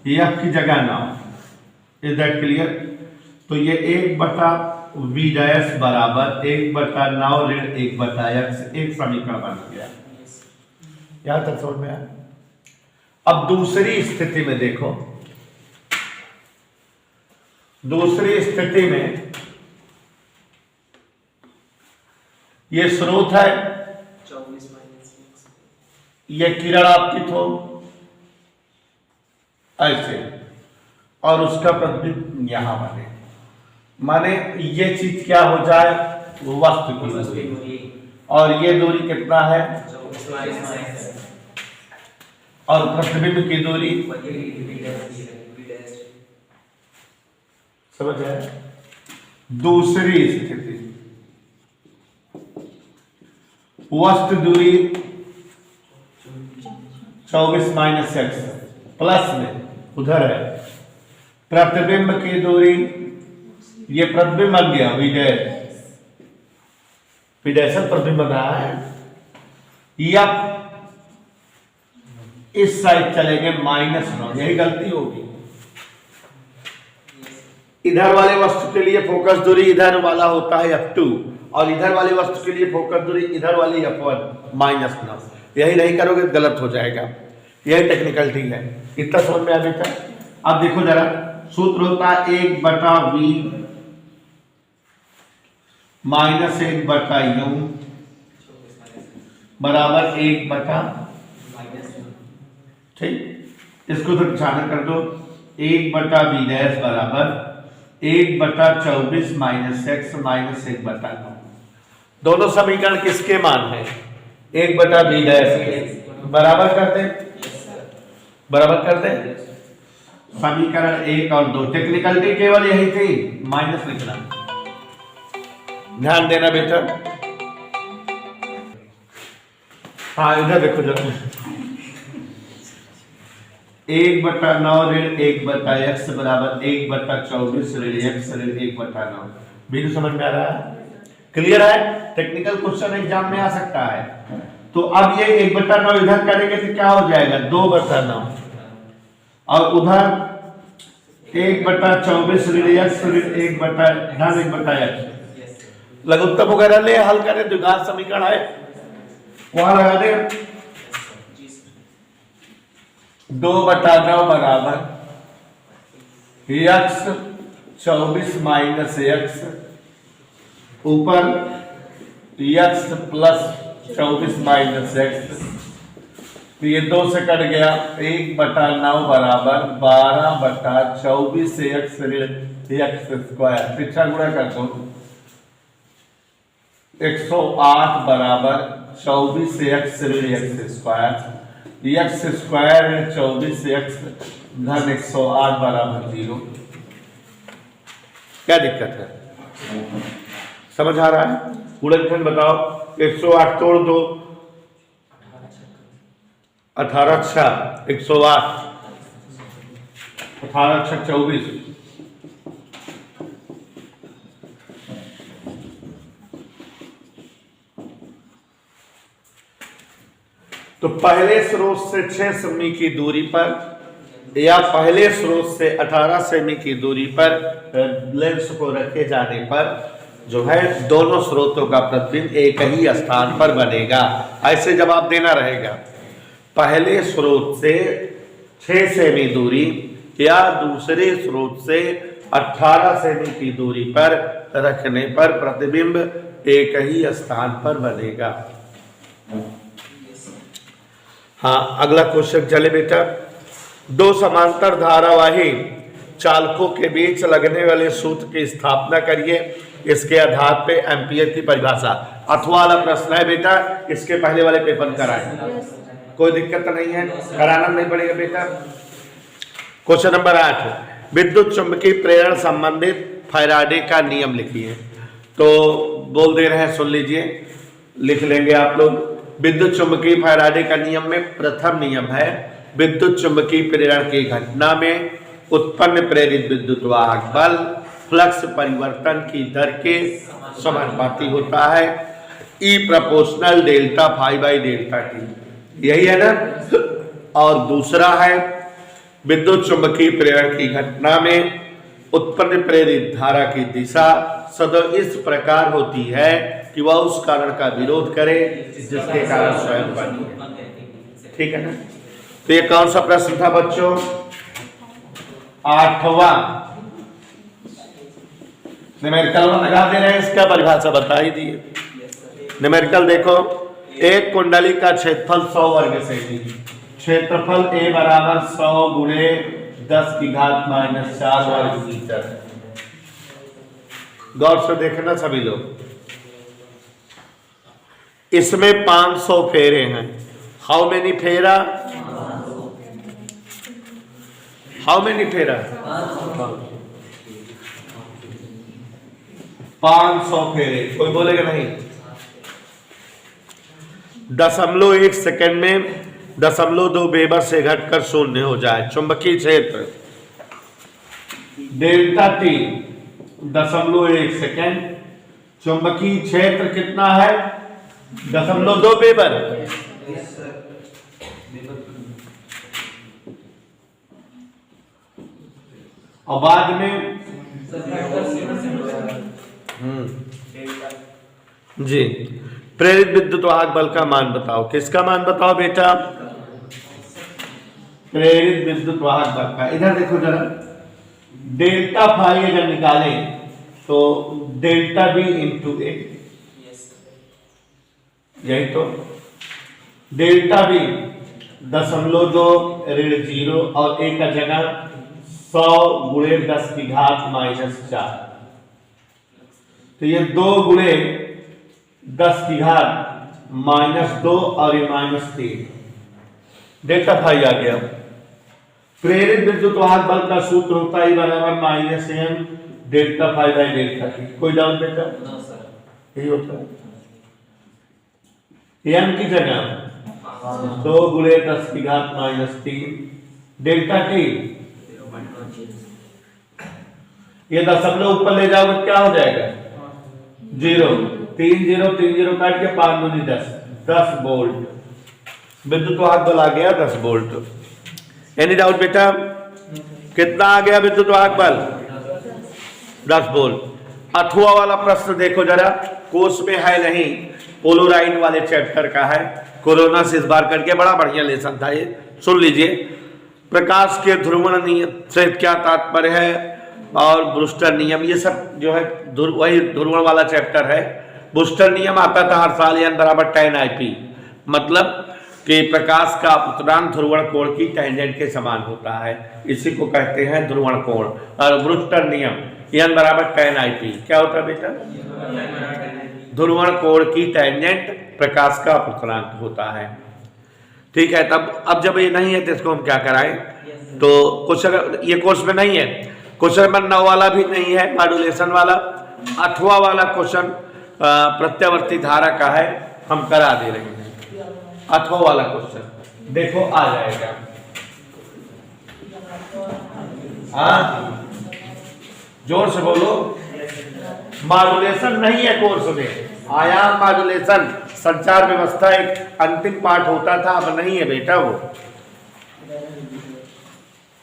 ये आपकी जगह ना हो, इज दैट क्लियर। तो ये 1/v डैश बराबर 1/9 ऋण 1/x, एक समीकरण बन गया। यहां तक समझ में आया। अब दूसरी स्थिति में देखो, दूसरी स्थिति में ये स्रोत है, ये किरण आपतित हो ऐसे, और उसका प्रतिबिंब यहां बने, माने ये चीज क्या हो जाए, वस्तु की दूरी, और ये दूरी कितना है, और प्रतिबिंब की दूरी, समझ आया। दूसरी स्थिति, वस्तु दूरी 24 माइनस x, प्लस में उधर है, प्रतिबिंब की दूरी, ये प्रतिबिंब बन गया विडेशन प्रतिबिंब बन रहा है, या इस साइड चलेंगे -9, यही गलती होगी। इधर वाले वस्तु के लिए फोकस दूरी इधर वाला होता है f2, और इधर वाली वस्तु के लिए फोकस दूरी इधर वाली f1 -9। यही नहीं करोगे गलत हो जाएगा, यही टेक्निकलिटी है। इतना समझ में आ बेटा। अब देखो जरा, सूत्र होता है 1/v माइनस 1/u बराबर 1/, ठीक। इसको तो निशाना कर दो, 1/v डैश बराबर 1/24 माइनस x माइनस 1/9। दोनों समीकरण किसके मान है, 1/v डैश के। बराबर कर दे, बराबर कर दे। समीकरण 1 और 2, टेक्निकलिटी केवल यही थी, माइनस लिखना, ध्यान देना बेटा। हाँ इधर देखो जरा, 1/9 ऋण 1/x बराबर 1/24 ऋण x ऋण 1/9। बिल्कुल समझ में आ रहा है, क्लियर है। टेक्निकल क्वेश्चन एग्जाम में आ सकता है, तो अब ये 1/9 इधर करेंगे तो क्या हो जाएगा 2/9 और उधर 1/24 ऋण x ऋण 1/x लघुत्तम वगैरह ले हल करें द्विघात समीकरण है वहां लगा दे 2/9 बराबर x 24 माइनस x ऊपर x प्लस 24 माइनस x तो ये 2 से कट गया 1/9 बराबर 12/24 से x ऋण x स्क्वायर पिछला गुणा कर दो 108 बराबर 24 से x ऋण x स्क्वायर ऋण 24 से x धन 108 बराबर 0। क्या दिक्कत है समझ आ रहा है गुणनखंड बताओ 108 तोड़ दो 18 6 108 18 6 24 तो पहले स्रोत से 6 सेमी की दूरी पर या पहले स्रोत से 18 सेमी की दूरी पर लेंस को रखे जाने पर जो है दोनों स्रोतों का प्रतिबिंब एक ही स्थान पर बनेगा। ऐसे जवाब देना रहेगा पहले स्रोत से 6 सेमी दूरी या दूसरे स्रोत से 18 सेमी की दूरी पर रखने पर प्रतिबिंब एक ही स्थान पर बनेगा। हाँ अगला क्वेश्चन चले बेटा। दो समांतर धारावाही चालकों के बीच लगने वाले सूत्र की स्थापना करिए, इसके आधार पे एम्पियर की परिभाषा। अथवा वाला प्रश्न है बेटा, इसके पहले वाले पेपर कराएं, कोई दिक्कत नहीं है, कराना नहीं पड़ेगा बेटा। क्वेश्चन नंबर 8 विद्युत चुंबकीय प्रेरण संबंधित फैराडे का नियम लिखिए। तो बोल दे रहे हैं, सुन लीजिए, लिख लेंगे आप लोग। विद्युत चुंबकीय फैराडे का नियम में प्रथम नियम है विद्युत चुंबकीय प्रेरण की घटना में उत्पन्न प्रेरित विद्युत वाहक बल फ्लक्स परिवर्तन की दर के समानुपाती होता है, E proportional delta phi by delta t, यही है ना। और दूसरा है विद्युत चुंबकीय प्रेरण की घटना में उत्पन्न प्रेरित धारा की दिशा सदैव इस प्रकार होती है कि वह उस कारण का विरोध करे जिसके कारण स्वयं बनी। ठीक है ना। तो ये कौन सा प्रश्न था बच्चों? 8वां न्यूमेरिकल लगा दे रहे हैं, इसका परिभाषा बता ही दिए। न्यूमेरिकल देखो, एक कुंडली का क्षेत्रफल 100 वर्ग सेमी, क्षेत्रफल A बराबर 100 गुणे 10 की घात -4 वर्ग मीटर। गौर से देखना सभी लोग, इसमें 500 फेरे हैं। हाउ मेनी फेरा? हाउ मेनी फेरा? 500 फेरे। कोई बोलेगा नहीं? 0.1 सेकेंड में 0.2 वेबर से घटकर 0 हो जाए। चुंबकीय क्षेत्र डेल्टा टी 0.1 सेकेंड, चुंबकीय क्षेत्र कितना है? 0.2 वेबर। और बाद में जी प्रेरित विद्युत वाहक बल का मान बताओ। किसका मान बताओ बेटा? प्रेरित विद्युत वाहक बल का। इधर देखो जरा, डेल्टा फाई अगर निकालें तो डेल्टा बी इंटू ए, यही तो डेल्टा बी 0.2 ऋण 0 और ए का जगह 100 गुणे 10 की घात -4। तो ये 2 गुणे 10 की घात -2 और ये -3, डेल्टा फाई आ गया। प्रेरित विद्युत वाहक बल का सूत्र होता है बराबर -m delta phi by delta T. कोई डाउट बेटा? यही होता है। m की जगह 2 गुणे 10 की घात -3 डेल्टा टी, ये दशमलव ऊपर ले जाओगे क्या हो जाएगा? 0। 3 0 3 0 काट के 5 दूनी 10, 10 वोल्ट विद्युत वाहक बल आ गया 10 वोल्ट। एनी डाउट बेटा? कितना आ गया विद्युत वाहक बल? 10 वोल्ट। अथवा वाला प्रश्न देखो जरा, कोर्स में है नहीं, पोलोराइड वाले चैप्टर का है, कोरोना से इस बार करके, बड़ा बढ़िया लेसन था ये, सुन लीजिए। प्रकाश के ध्रुवण नियम से क्या तात्पर्य है और ब्रूस्टर नियम, ये सब जो है वही ध्रुवण वाला चैप्टर है। ब्रूस्टर नियम आता था हर साल, n बराबर tan IP, मतलब कि प्रकाश का अपतनांक ध्रुवण कोण की टेंजेंट के समान होता है, इसी को कहते हैं ध्रुवण कोण। और ब्रूस्टर नियम n बराबर tan IP क्या होता है बेटा? ध्रुवण कोण की टेंजेंट प्रकाश का अपतनांक होता है। ठीक है, तब अब जब ये नहीं है तो इसको हम क्या कराएं? तो क्वेश्चन ये कोर्स में नहीं है, क्वेश्चन नंबर 9 वाला भी नहीं है, मॉड्यूलेशन वाला। अथवा वाला क्वेश्चन प्रत्यावर्ती धारा का है, हम करा दे रहे हैं। अथवा वाला क्वेश्चन देखो आ जाएगा। हाँ जोर से बोलो। मॉड्यूलेशन नहीं है कोर्स में, आयाम मॉड्यूलेशन संचार व्यवस्था एक अंतिम पार्ट होता था, अब नहीं है बेटा वो।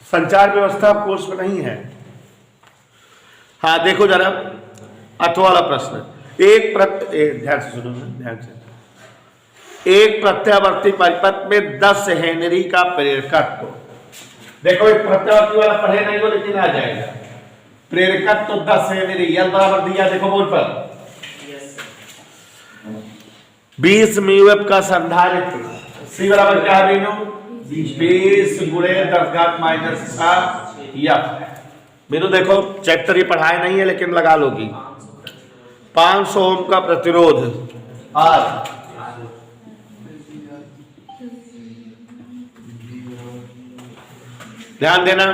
संचार व्यवस्था कोर्स में नहीं है। हाँ देखो जरा अथवा वाला प्रश्न, ध्यान से सुनो, ध्यान से। एक प्रत्यावर्ती परिपथ में 10 हेनरी का प्रेरकत्व, देखो एक प्रत्यावर्ती वाला पढ़े नहीं हो लेकिन आ जाएगा। प्रेरकत्व 10 हेनरी, L बराबर दिया, देखो बोर्ड पर 20 म्यूएफ का संधारित्र, C बराबर क्या है मीनू? 20 गुणे 10⁻⁻⁷ मीनू। देखो चैप्टर ये पढ़ाए नहीं है लेकिन लगा लोगी। 500 ओम का प्रतिरोध R, ध्यान देना,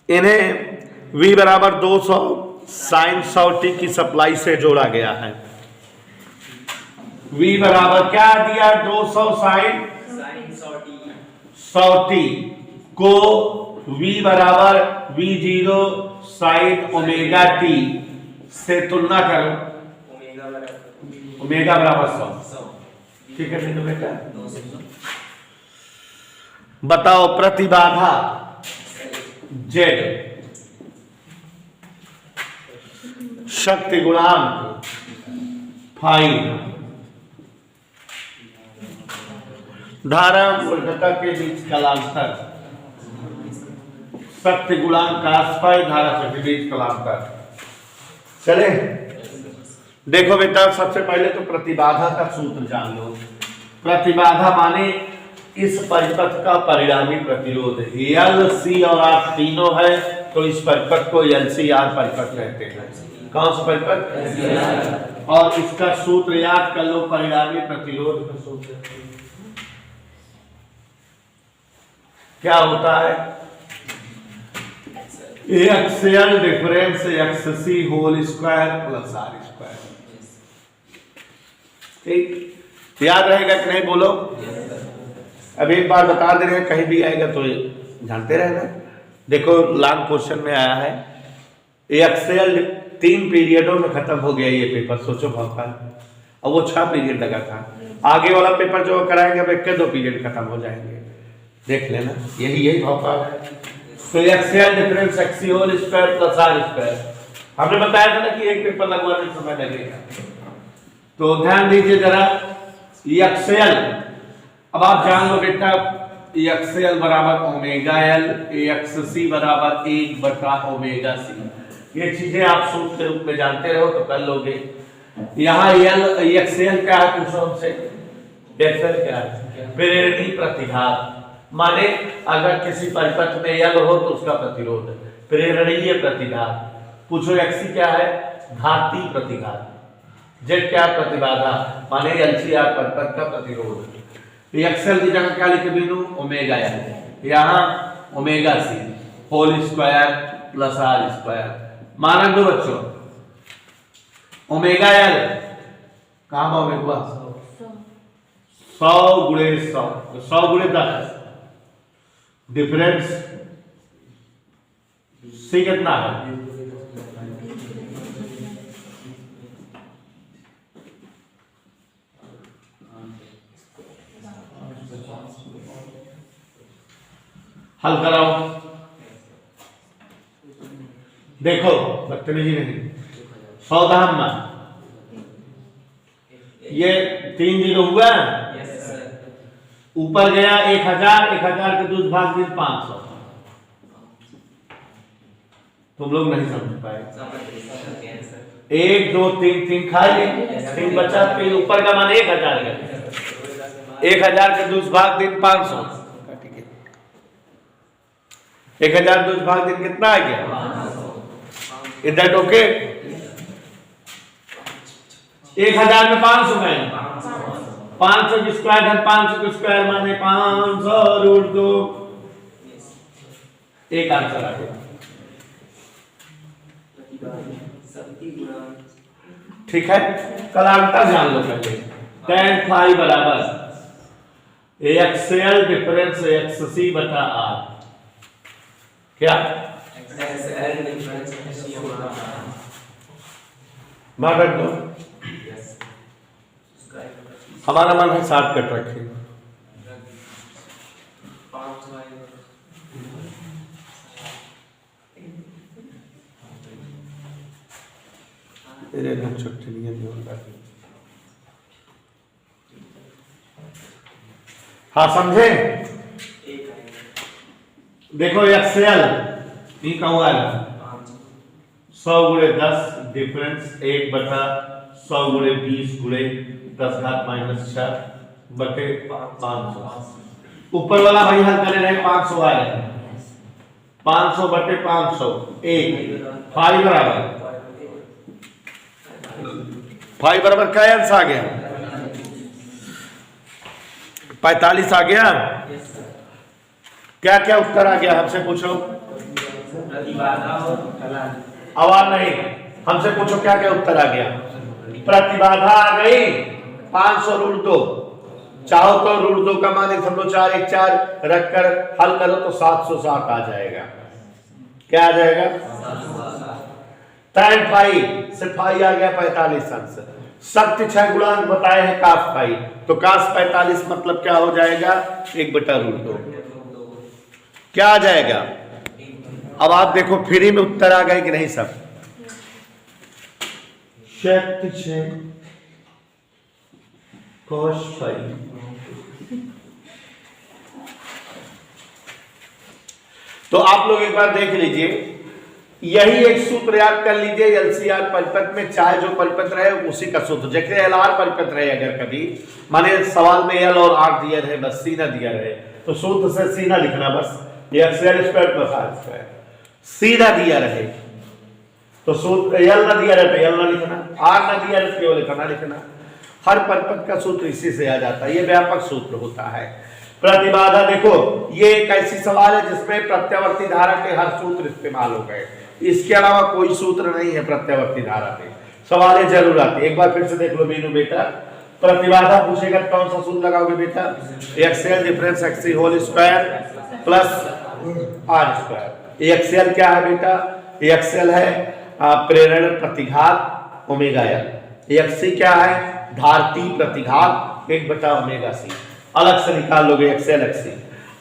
इन्हें V बराबर 200 sin 100t की सप्लाई से जोड़ा गया है। V बराबर क्या दिया? 200 sin 100t को V बराबर V0 sin ओमेगा t से तुलना करो, ओमेगा बराबर 100। ठीक है बेटा, बताओ प्रतिबाधा Z, शक्ति गुणांक फाई, धारा मूर्धता के बीच कलांतर, शक्ति गुणांक आसपाई, धारा के बीच कलांतर। चले देखो बेटा, सबसे पहले तो प्रतिबाधा का सूत्र जान लो। प्रतिबाधा माने इस परिपथ का परिणामी प्रतिरोध। L, C और R तीनों है तो इस परिपथ को LCR परिपथ कहते हैं। कौन सा परिपथ? और इसका सूत्र याद कर लो, परिणामी प्रतिरोध का सूत्र क्या होता है? XL difference XC whole square plus R square. ठीक, याद रहेगा कि नहीं बोलो? अब एक बार बता दे रहे हैं, कहीं भी आएगा तो जानते रहना। देखो लॉन्ग क्वेश्चन में आया है, एक्सेल 3 पीरियडों में खत्म हो गया ये पेपर, सोचो भाव, और वो 6 पीरियड लगा था। आगे वाला पेपर जो कराएंगे अब 1-2 पीरियड खत्म हो जाएंगे, देख लेना, यही भाव है। तो XL difference XC whole square plus R square, हमने बताया था ना कि एक पेपर लगवाने में समय लगेगा। तो ध्यान दीजिए जरा, एक्सेल अब आप जान लो बेटा, एक्सेल बराबर ओमेगा L, XC बराबर 1/ओमेगा C। ये चीजें आप सूत्र के रूप में जानते रहो तो कर लोगे। यहाँ एक्सेल क्या है पूछो हमसे? एक्सेल क्या है? प्रेरणी प्रतिघात, माने अगर किसी परिपथ में L हो तो उसका प्रतिरोध, प्रेरणीय प्रतिघात। पूछो XC क्या है? घातीय प्रतिघात। Z क्या? प्रतिबाधा, माने LCR परिपथ का प्रतिरोध। एक्सेल की जगह क्या लिखे बिंदु? ओमेगा L, यहाँ omega C whole square plus R square. माना दो बच्चों, ओमेगा L कहाँ पाओगे? 100 गुणे 100, 100 गुणे 10, डिफरेंस C कितना है? हल कराओ। देखो बदतमीजी नहीं, 100 धाम ये 3 0 हुआ, ऊपर गया 1000, 1000 के 2 भाग दिन 500। तुम लोग नहीं समझ पाए। 1 2 3 3 खा लिए, 3 बचा, फिर ऊपर का मान 1000 गया, 1000 के 2 भाग दिन 500, 1000 2 भाग दिन कितना आ गया? Is that okay? 1000 में 500 गए, 500 की स्क्वायर है 500 की स्क्वायर माने 500 रूट 2, एक आंसर आ गया। ठीक है, कलांतर जान लो पहले। tan phi बराबर एक्सएल डिफरेंस एक्ससी बटा आर, क्या मान रख दो। हमारा मन है शॉर्टकट रखें। तेरे घर छुट्टी नहीं है। हाँ समझे? देखो एक्सएल ई का हुआ 100 गुणे 10 डिफरेंस 1 बटा 100 गुणे 20 गुणे 10 घात -4 बटे 500। ऊपर वाला भाई हल करे रहे 500 आ रहे, 500 बटे 500 1 फाई बराबर क्या आंसर आ गया? 45 आ गया। क्या क्या उत्तर आ गया हमसे पूछो। आवाज नहीं, हमसे पूछो क्या क्या उत्तर आ गया। प्रतिबाधा आ गई 500 रूट 2, चाहो तो रूट 2 का मान 1.4 1 4 रखकर हल करो तो 760 आ जाएगा। क्या आ जाएगा? tan फाई से फाई आ गया 45 आंसर। सत्य 6 गुणांक बताए हैं काफ फाई, तो कास 45 मतलब क्या हो जाएगा? 1 बटा रूट 2। क्या आ जाएगा? अब आप देखो फ्री में उत्तर आ गए कि नहीं सब? शक्ति 6 cos फाई। तो आप लोग एक बार देख लीजिए, यही एक सूत्र याद कर लीजिए। एलसीआर परिपथ में चाहे जो परिपथ रहे उसी का सूत्र, जैसे एलआर परिपथ रहे अगर कभी माने सवाल में एल और आर दिया रहे बस सी ना दिया रहे तो सूत्र से सी ना लिखना, बस XL square plus R square. C ना दिया रहे तो सूत्र एल ना दिया रहे तो एल ना लिखना, आर ना दिया रहे तो केवल इतना लिखना। हर परिपथ का सूत्र इसी से आ जाता है, ये व्यापक सूत्र होता है। प्रतिबाधा देखो, ये एक ऐसी सवाल है जिसमें प्रत्यावर्ती धारा के हर सूत्र इस्तेमाल हो गए, इसके अलावा कोई सूत्र नहीं है प्रत्यावर्ती धारा पे। सवाल जरूर आते, एक बार फिर से देख लो बीनू बेटा। प्रतिबाधा पूछेगा कौन सा सूत्र लगाओगे बेटा? XL difference XC whole square plus R square. XL क्या है बेटा? एक्सएल है प्रेरण प्रतिघात ओमेगा एल। एक्ससी क्या है? धारती प्रतिघात 1 बटा ओमेगा सी। अलग से निकाल लोगे एक्सएल एक्ससी।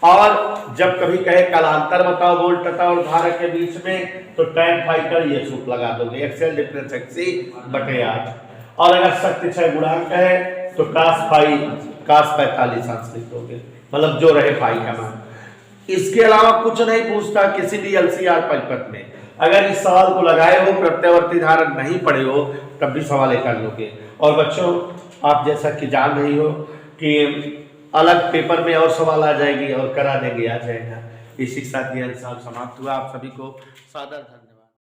और जब कभी कहे कलांतर बताओ वोल्ट तथा और धारा के बीच में तो tan फाई का ये सूत्र लगा दोगे, एक्सएल डिफरेंस एक्ससी बटे 8। और अगर शक्ति 6 गुणांक है तो cos फाई cos 45 अंश लिख दोगे, मतलब जो रहे फाई का मान। इसके अलावा कुछ नहीं पूछता किसी भी एलसीआर परिपथ में। अगर इस सवाल को लगाए हो, प्रत्यावर्ती धारा नहीं पढ़े हो, तब भी सवाल कर लोगे। और बच्चों आप जैसा कि जान रही हो कि अलग पेपर में और सवाल आ जाएगी और करा देंगे, आ जाएगा। इसी के साथ ये समाप्त हुआ। आप सभी को सादर